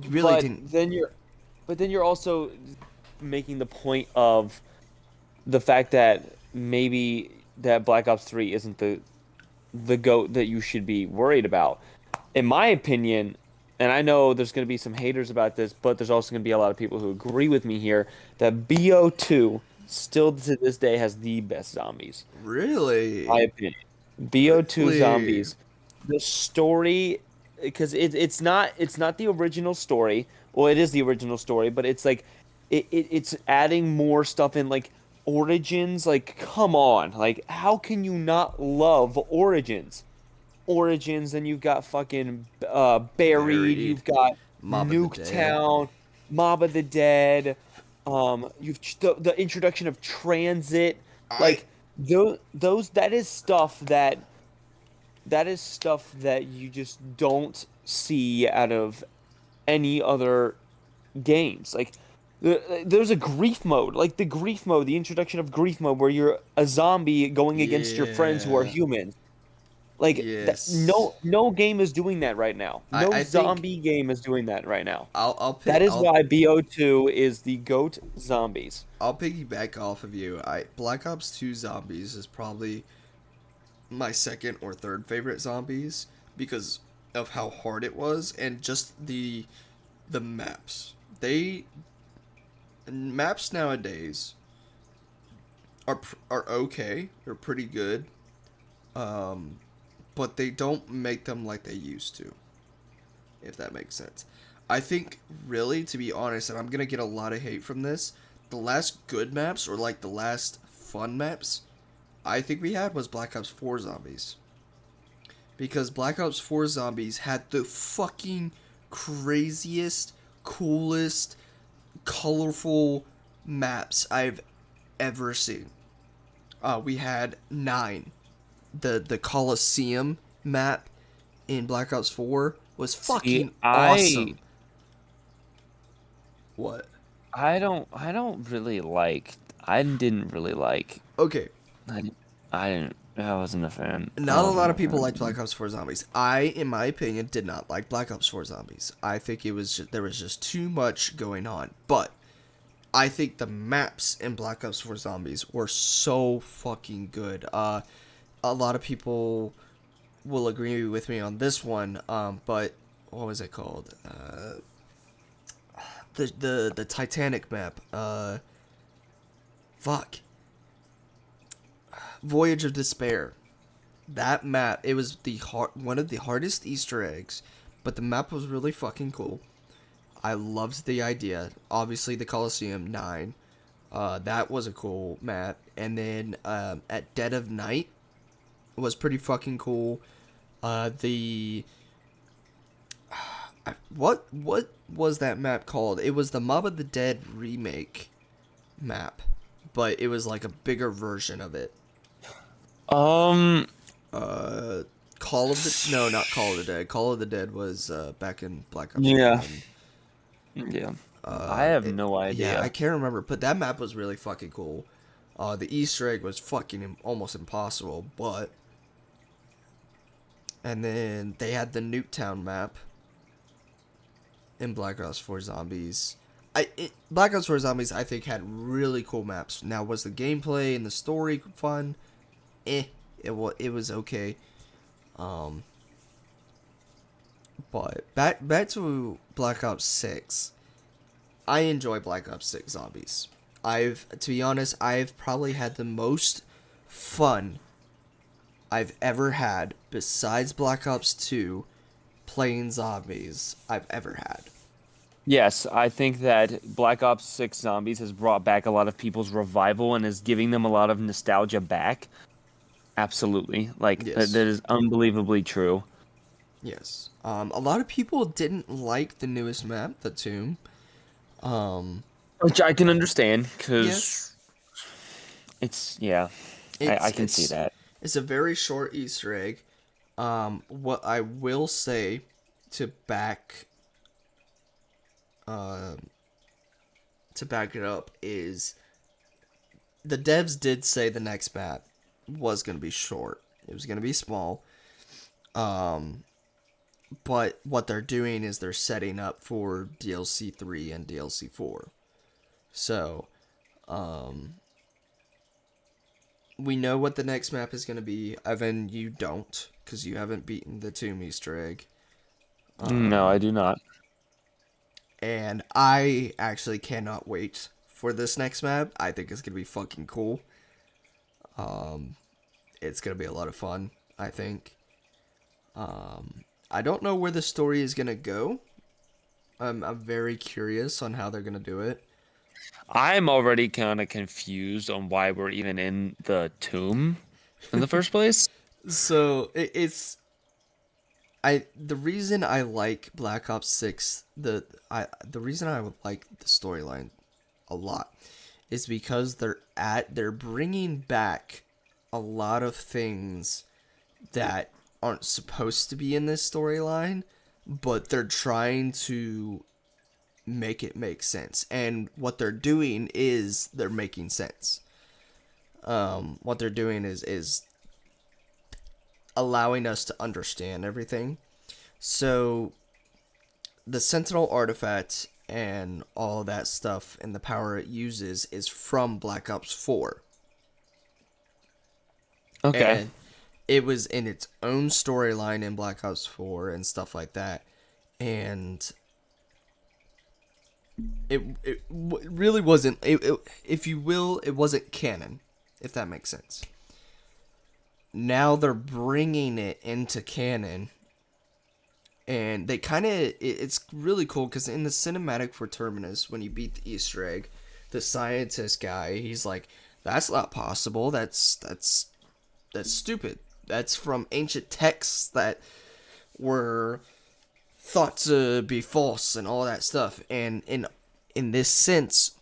you really But didn't. then you're also making the point of the fact that maybe that Black Ops 3 isn't the GOAT that you should be worried about. In my opinion, and I know there's going to be some haters about this, but there's also going to be a lot of people who agree with me here that BO2 still to this day has the best zombies. My Really? opinion. BO2 Really? zombies. The story, because it's not the original story. Well, it is the original story, but it's like it's adding more stuff in like Origins. Like, come on, like how can you not love Origins? Origins, then you've got fucking Buried, Buried. you've got Mob of the Dead. Nuketown, Mob of the Dead, you've the introduction of Transit, I like those that is stuff that you just don't see out of any other games. Like there's a grief mode, like the grief mode, the introduction of grief mode where you're a zombie going against your friends who are yeah. humans. Like that, Yes. no game is doing that right now. No I think zombie game is doing that right now. I'll That pick is why BO2 is the GOAT zombies. I'll piggyback off of you. Black Ops 2 Zombies is probably my second or third favorite zombies because of how hard it was and just the maps. They maps nowadays are okay. They're pretty good. Um, but they don't make them like they used to, if that makes sense. I think, really, to be honest, and I'm gonna get a lot of hate from this, the last good maps, or like the last fun maps, I think we had was Black Ops 4 Zombies. Because Black Ops 4 Zombies had the fucking craziest, coolest, colorful maps I've ever seen. We had 9. The Coliseum map in Black Ops 4 was See, fucking I awesome. What? I don't really like. I didn't really like. Okay, I didn't. I didn't. I wasn't a fan. I not a wasn't lot a of people fan. liked Black Ops 4 Zombies. I, in my opinion, did not like Black Ops 4 Zombies. I think there was just too much going on. But I think the maps in Black Ops 4 Zombies were so fucking good. A lot of people will agree with me on this one. But what was it called? The Titanic map. Fuck. Voyage of Despair. That map, it was one of the hardest Easter eggs, but the map was really fucking cool. I loved the idea. Obviously, the Coliseum 9. That was a cool map. And then at Dead of Night was pretty fucking cool. The what was that map called? It was the Mob of the Dead remake map, but it was like a bigger version of it. Um. Uh, Call of the no, not Call of the Dead. Call of the Dead was back in Black Ops Yeah. One. Yeah. I have no Yeah, I idea. can't remember, but that map was really fucking cool. The Easter egg was fucking almost impossible, but and then they had the Nuketown map in Black Ops 4 Zombies. Black Ops 4 Zombies, I think, had really cool maps. Now, was the gameplay and the story fun? It was okay. Um, but back to Black Ops 6. I enjoy Black Ops 6 Zombies. To be honest, I've probably had the most fun I've ever had besides Black Ops 2 playing zombies I've ever had. Yes, I think that Black Ops 6 Zombies has brought back a lot of people's revival and is giving them a lot of nostalgia back. Absolutely. Like that Yes. is unbelievably true. Yes. A lot of people didn't like the newest map, the Tomb. Um, Which I can understand yeah, because yeah, I it's can see it's that. it's a very short Easter egg. What I will say to back uh, to back it up is the devs did say the next map was gonna be short. It was gonna be small. Um, but what they're doing is they're setting up for DLC 3 and DLC 4. So, um, we know what the next map is going to be. Evan, you don't, because you haven't beaten the Tomb Easter egg. No, I do not. And I actually cannot wait for this next map. I think it's going to be fucking cool. It's going to be a lot of fun, I think. I don't know where the story is going to go. I'm very curious on how they're going to do it. I'm already kind of confused on why we're even in the tomb in the first place. So it's the reason I like Black Ops 6 the reason I would like the storyline a lot is because they're bringing back a lot of things that aren't supposed to be in this storyline, but they're trying to make it make sense. And what they're doing is they're making sense. What they're doing is allowing us to understand everything. So the Sentinel artifact and all that stuff and the power it uses is from Black Ops 4. Okay. And it was in its own storyline in Black Ops 4 and stuff like that. And really wasn't. If you will, it wasn't canon, if that makes sense. Now they're bringing it into canon, and they kind of it's really cool because in the cinematic for Terminus, when you beat the Easter egg, the scientist guy, he's like, "That's not possible. That's stupid. That's from ancient texts that were thought to be false and all that stuff." And in this sense,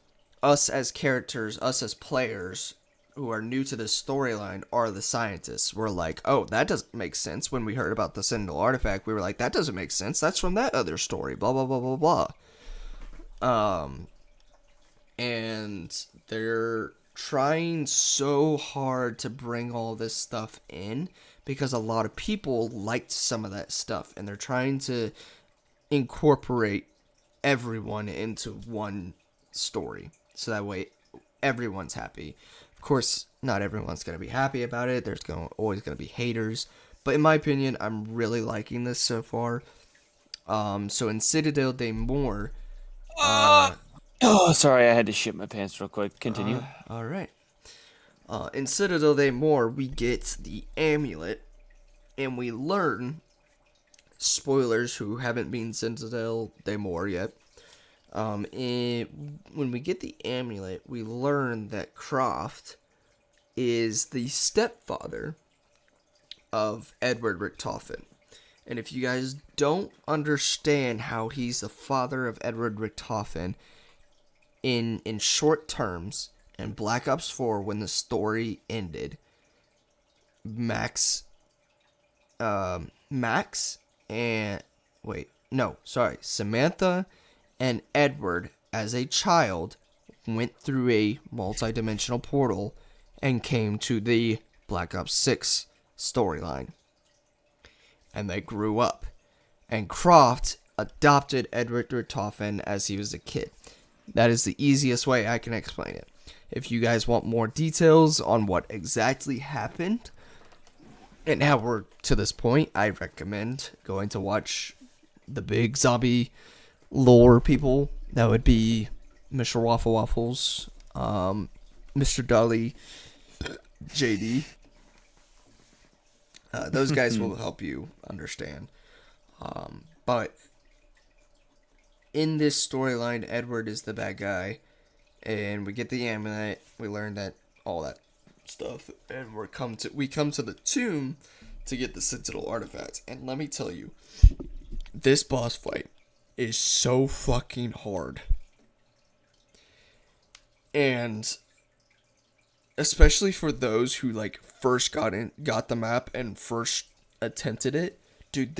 us as characters, us as players who are new to this storyline are the scientists. We're like, oh, that doesn't make sense. When we heard about the Sentinel artifact, we were like, that doesn't make sense. That's from that other story. Blah blah blah blah blah. And they're trying so hard to bring all this stuff in because a lot of people liked some of that stuff, and they're trying to incorporate everyone into one story so that way everyone's happy. Of course, not everyone's going to be happy about it. Always going to be haters, but in my opinion, I'm really liking this so far. So in Citadel de Moore, Uh, oh, sorry, I had to shit my pants real quick. Continue. all right. In Citadel de Moore, we get the amulet, and we learn, spoilers who haven't been Citadel de Moore yet. When we get the amulet, we learn that Croft is the stepfather of Edward Richtofen. And if you guys don't understand how he's the father of Edward Richtofen, in short terms, in Black Ops 4, when the story ended, Max, Max and wait, no, sorry, Samantha and Edward, as a child, went through a multi-dimensional portal and came to the Black Ops 6 storyline. And they grew up. And Croft adopted Edward Richtofen as he was a kid. That is the easiest way I can explain it. If you guys want more details on what exactly happened and how we're to this point, I recommend going to watch the big zombie lore people. That would be Mr. Waffle Waffles, Mr. Dolly, JD. Those guys will help you understand. But in this storyline, Edward is the bad guy, and we get the amulet. We learn that all that stuff, and we come to the tomb to get the Sentinel artifact. And let me tell you, this boss fight is so fucking hard, and especially for those who like first got the map and first attempted it, dude.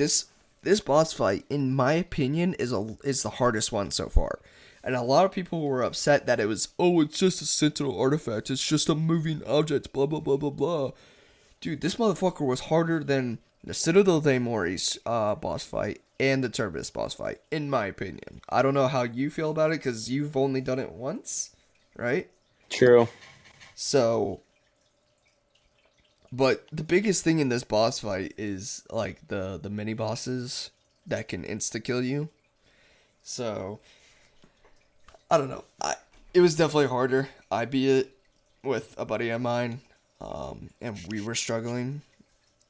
This boss fight, in my opinion, is the hardest one so far. And a lot of people were upset that it was, oh, it's just a Sentinel artifact, it's just a moving object, blah blah blah blah blah. Dude, this motherfucker was harder than the Citadel de Mori's boss fight and the Turbis boss fight, in my opinion. I don't know how you feel about it because you've only done it once, right? True. So, but the biggest thing in this boss fight is like the mini bosses that can insta kill you. So, I don't know. It was definitely harder. I beat it with a buddy of mine, and we were struggling.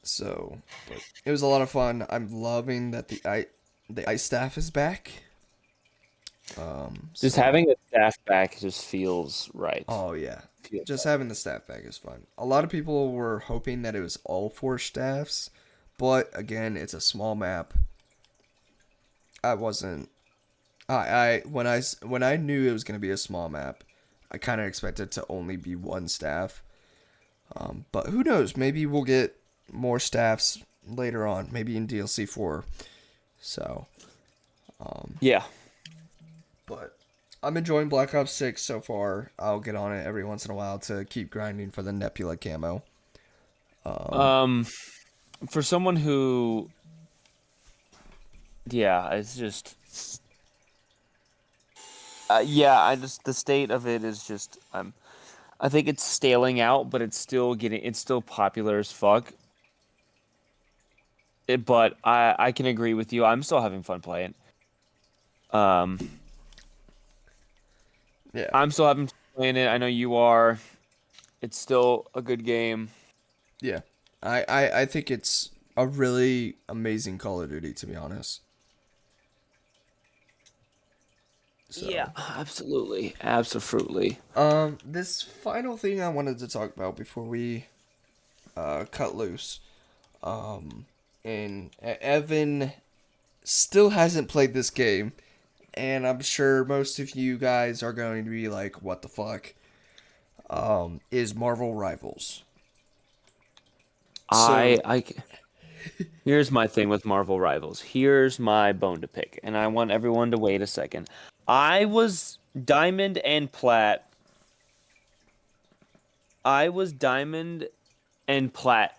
So, but it was a lot of fun. I'm loving that the ice staff is back. Just So having a staff back just feels right. oh yeah, Feels just right. having the staff back is fun. A lot of people were hoping that it was all four staffs, but again, it's a small map. I wasn't. When I knew it was gonna be a small map, I kind of expected to only be one staff. But who knows? Maybe we'll get more staffs later on. Maybe in DLC 4. So, Yeah. but I'm enjoying Black Ops 6 so far. I'll get on it every once in a while to keep grinding for the Nebula camo. Um, for someone who, yeah, it's just, yeah, I just the state of it is just, I think it's staling out, but it's still popular as fuck. But I can agree with you. I'm still having fun playing. Um, Yeah. I'm still having fun playing it. I know you are. It's still a good game. Yeah. I think it's a really amazing Call of Duty, to be honest. Yeah, So, absolutely. Absolutely. this final thing I wanted to talk about before we cut loose. And Evan still hasn't played this game, and I'm sure most of you guys are going to be like, "What the fuck?" Is Marvel Rivals. I So, I Here's my thing with Marvel Rivals. Here's my bone to pick, and I want everyone to wait a second. I was Diamond and Plat. I was Diamond and Plat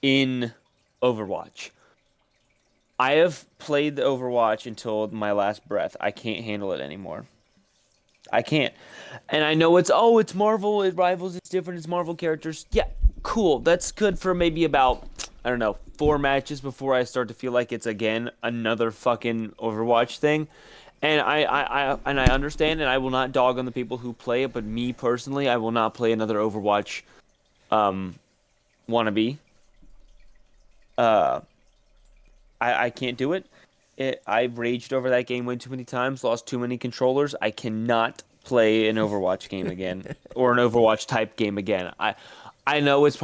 in Overwatch. I have played the Overwatch until my last breath. I can't handle it anymore. I can't. And I know it's Marvel, it Rivals, it's different, it's Marvel characters. Yeah, cool. That's good for maybe about I don't know, 4 matches before I start to feel like it's again another fucking Overwatch thing. And I understand and I will not dog on the people who play it, but me personally, I will not play another Overwatch um wannabe. Uh I can't do it. I've raged over that game way too many times, lost too many controllers. I cannot play an Overwatch game again or an Overwatch type game again. I know it's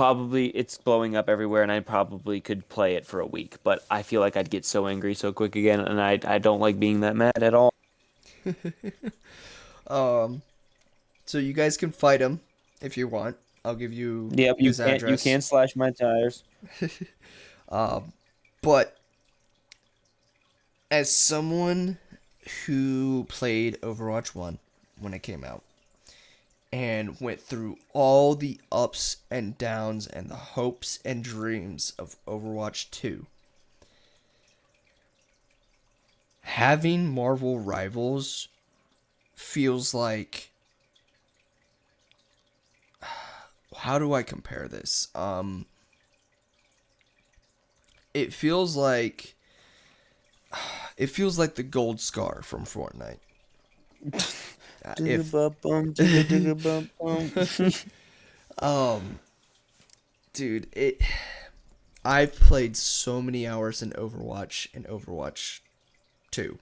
blowing up everywhere and I probably could play it for a week, but I feel like I'd get so angry so quick again and I don't like being that mad at all. um, so you guys can fight him if you want. I'll give you Yep, his you address. can slash my tires. But as someone who played Overwatch 1 when it came out and went through all the ups and downs and the hopes and dreams of Overwatch 2, having Marvel Rivals feels like, how do I compare this? It feels like it feels like the gold scar from Fortnite. Digga If bum bum, digga digga bum bum. um dude, it I've played so many hours in Overwatch and Overwatch 2.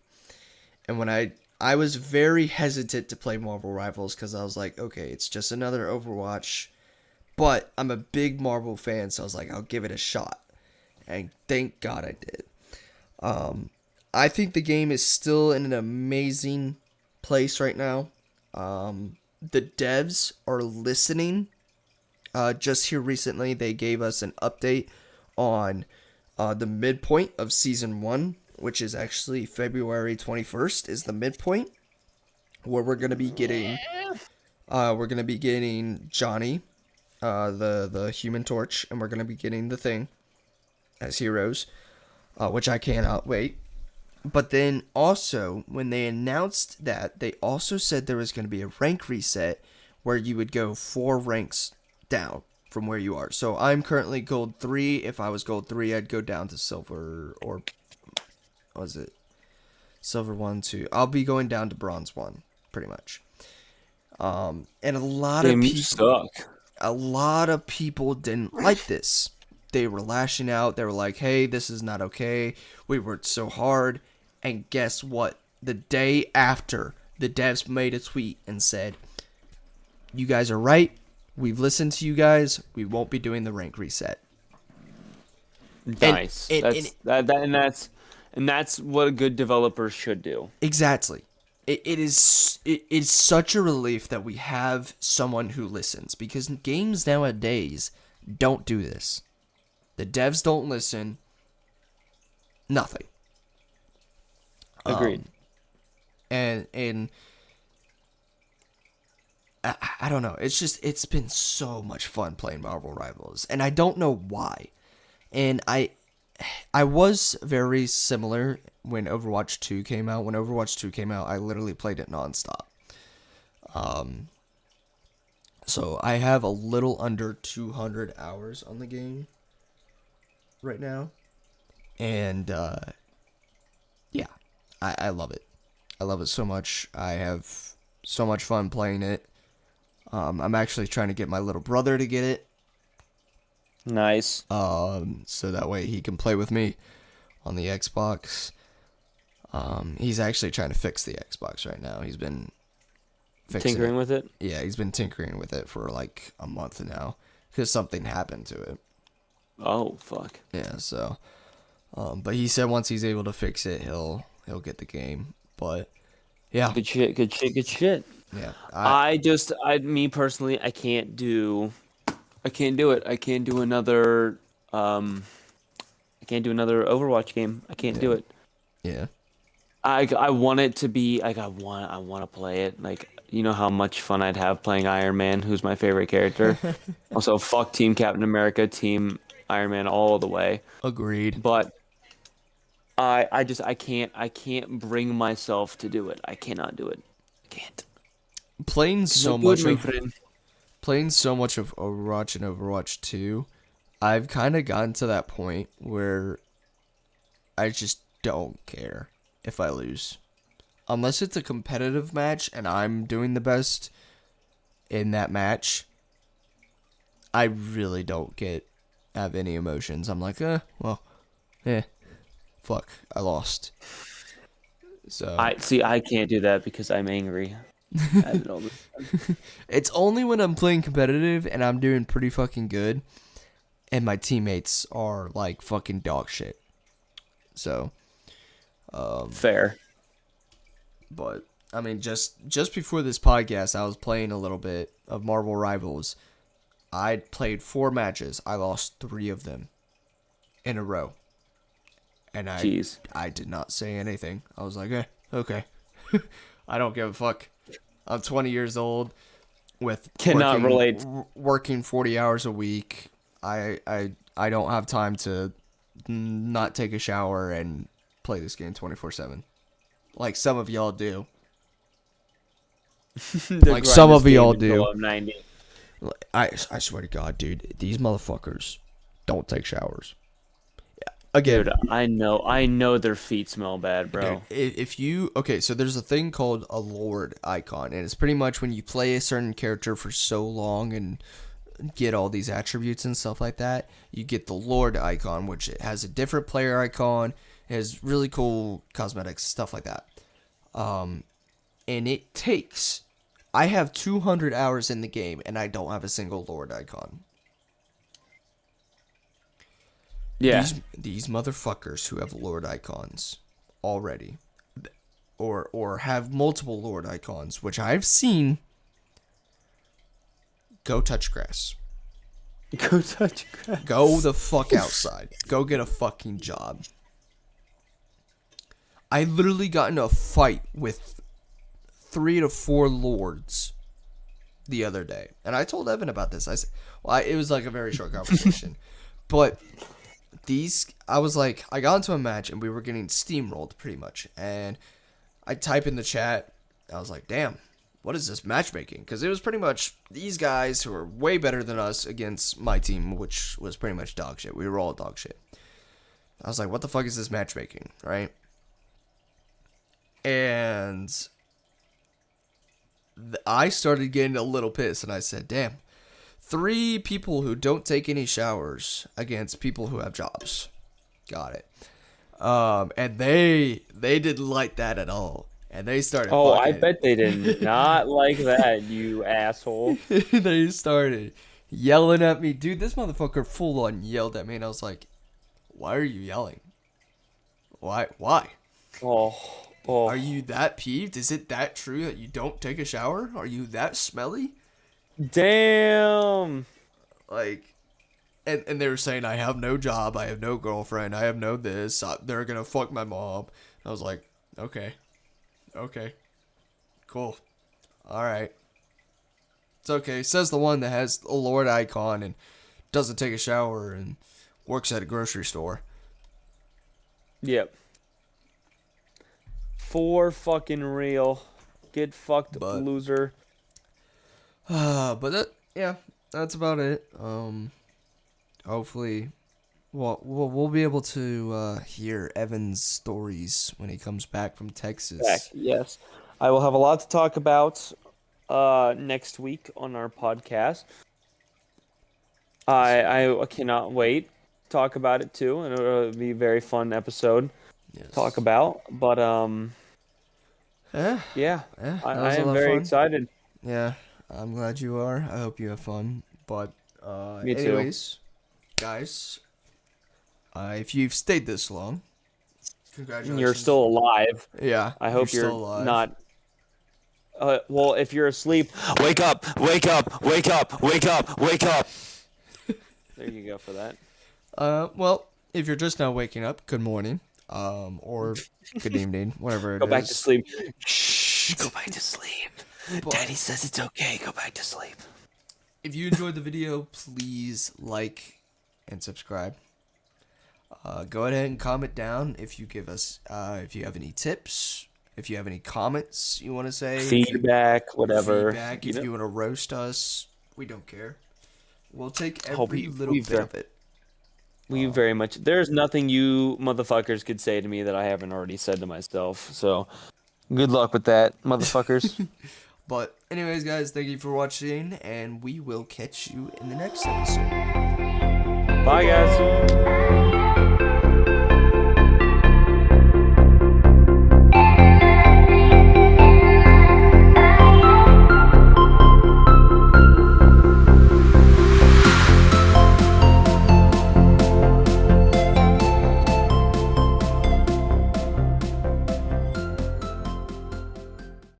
And when I was very hesitant to play Marvel Rivals cuz I was like, okay, it's just another Overwatch, but I'm a big Marvel fan, so I was like, I'll give it a shot. And thank God I did. I think the game is still in an amazing place right now. The devs are listening. Just here recently, they gave us an update on the midpoint of season one, which is actually February 21st, is the midpoint where we're gonna be getting Johnny, the Human Torch, and we're gonna be getting the Thing as heroes, which I cannot wait. But then also, when they announced that, they also said there was going to be a rank reset where you would go 4 ranks down from where you are. So I'm currently gold 3. If I was gold 3, I'd go down to silver, or what was it? Silver 1, 2. I'll be going down to bronze 1, pretty much. And Damn, you suck. a lot of people didn't like this. They were lashing out. They were like, hey, this is not okay. We worked so hard. And guess what? The day after, the devs made a tweet and said, you guys are right. We've listened to you guys. We won't be doing the rank reset. And, Nice. and, and That's what a good developer should do. exactly. It is such a relief that we have someone who listens, because games nowadays don't do this. The devs don't listen. Nothing. Agreed. And I don't know. It's been so much fun playing Marvel Rivals, and I don't know why. And I was very similar when Overwatch 2 came out. When Overwatch 2 came out, I literally played it nonstop. So I have a little under 200 hours on the game right now, and yeah, I love it. I love it so much. I have so much fun playing it. I'm actually trying to get my little brother to get it, Nice. so that way he can play with me on the Xbox. He's actually trying to fix the Xbox right now. He's been fixing Tinkering it. with it. Yeah, he's been tinkering with it for like a month now because something happened to it. Oh fuck. Yeah, so but he said once he's able to fix it, he'll get the game. But yeah, Good shit. Good shit. Good shit. yeah, Me personally, I can't do it. I can't do another Overwatch game. I can't do yeah, it. yeah, I want it to be like I want to play it. Like you know how much fun I'd have playing Iron Man, who's my favorite character. Also, fuck Team Captain America, Team Iron Man all the way. agreed. But I can't bring myself to do it. I cannot do it. I can't. Playing so Cannot do it, much my of friend. playing so much of Overwatch and Overwatch 2, I've kind of gotten to that point where I just don't care if I lose. Unless it's a competitive match and I'm doing the best in that match, I really don't have any emotions. I'm like, well, fuck, I lost. So I see. I can't do that because I'm angry. I have it all the time. it's only when I'm playing competitive and I'm doing pretty fucking good and my teammates are like fucking dog shit. So, Fair. but I mean, just before this podcast, I was playing a little bit of Marvel Rivals. I played 4 matches. I lost 3 of them in a row, and Jeez. I did not say anything. I was like, okay, I don't give a fuck. I'm 20 years old with Cannot relate. working 40 hours a week. I don't have time to not take a shower and play this game 24/7 like some of y'all do. The Like grind some this of y'all game until do. I'm 90. I swear to God, dude, these motherfuckers don't take showers. Again, Dude, I know their feet smell bad, dude, bro. if you okay, so there's a thing called a Lord icon, and it's pretty much when you play a certain character for so long and get all these attributes and stuff like that, you get the Lord icon, which it has a different player icon, it has really cool cosmetics, stuff like that. And it takes. I have 200 hours in the game, and I don't have a single Lord icon. Yeah. These motherfuckers who have Lord icons already, or have multiple Lord icons, which I've seen, go touch grass. Go touch grass. Go the fuck outside. Go get a fucking job. I literally got in a fight with 3 to 4 lords the other day, and I told Evan about this. I said, well, it was like a very short conversation, but I was like, I got into a match and we were getting steamrolled pretty much, and I type in the chat, I was like, damn, what is this matchmaking? Because it was pretty much these guys who are way better than us against my team, which was pretty much dog shit. We were all dog shit. I was like, what the fuck is this matchmaking, right? And I started getting a little pissed, and I said, damn, 3 people who don't take any showers against people who have jobs. Got it. And they didn't like that at all. And they started Oh, I fucking. bet they did not like that, you asshole. They started yelling at me. Dude, this motherfucker full on yelled at me, and I was like, why are you yelling? Why? Oh, Are oh, you that peeved? Is it that true that you don't take a shower? Are you that smelly? damn. Like, and they were saying, I have no job, I have no girlfriend, I have no this, they're gonna fuck my mom. I was like, okay, cool, alright. It's okay, says the one that has a Lord icon and doesn't take a shower and works at a grocery store. Yep. For fucking real. Get fucked, But, loser. but yeah, that's about it. Hopefully, we'll be able to hear Evan's stories when he comes back from Back, Texas. yes. I will have a lot to talk about next week on our podcast. I cannot wait to talk about it too, and it'll be a very fun episode to talk Yes. about. But Eh, yeah, that I was a am lot of very fun. excited. Yeah, I'm glad you are. I hope you have fun. But, Me too. anyways, guys, if you've stayed this long, You're congratulations. still alive. Yeah, I if you're hope still you're alive. not. Well, if you're asleep, wake up! Wake up! Wake up! Wake up! Wake up! There you go for that. Well, if you're just now waking up, good morning, or good evening, whatever it Go back to is. sleep. Shh. Go back to sleep. But Daddy says it's okay. Go back to sleep. if you enjoyed the video, please like and subscribe. Go ahead and comment down if you give us, if you have any tips, if you have any comments you want to say, if you Feedback, whatever. feedback, You if know. you want to roast us, we don't care. We'll take Hope every we little we bit very of it. we very much. There's nothing you motherfuckers could say to me that I haven't already said to myself. So good luck with that, motherfuckers. But anyways, guys, thank you for watching, and we will catch you in the next episode. Bye, guys.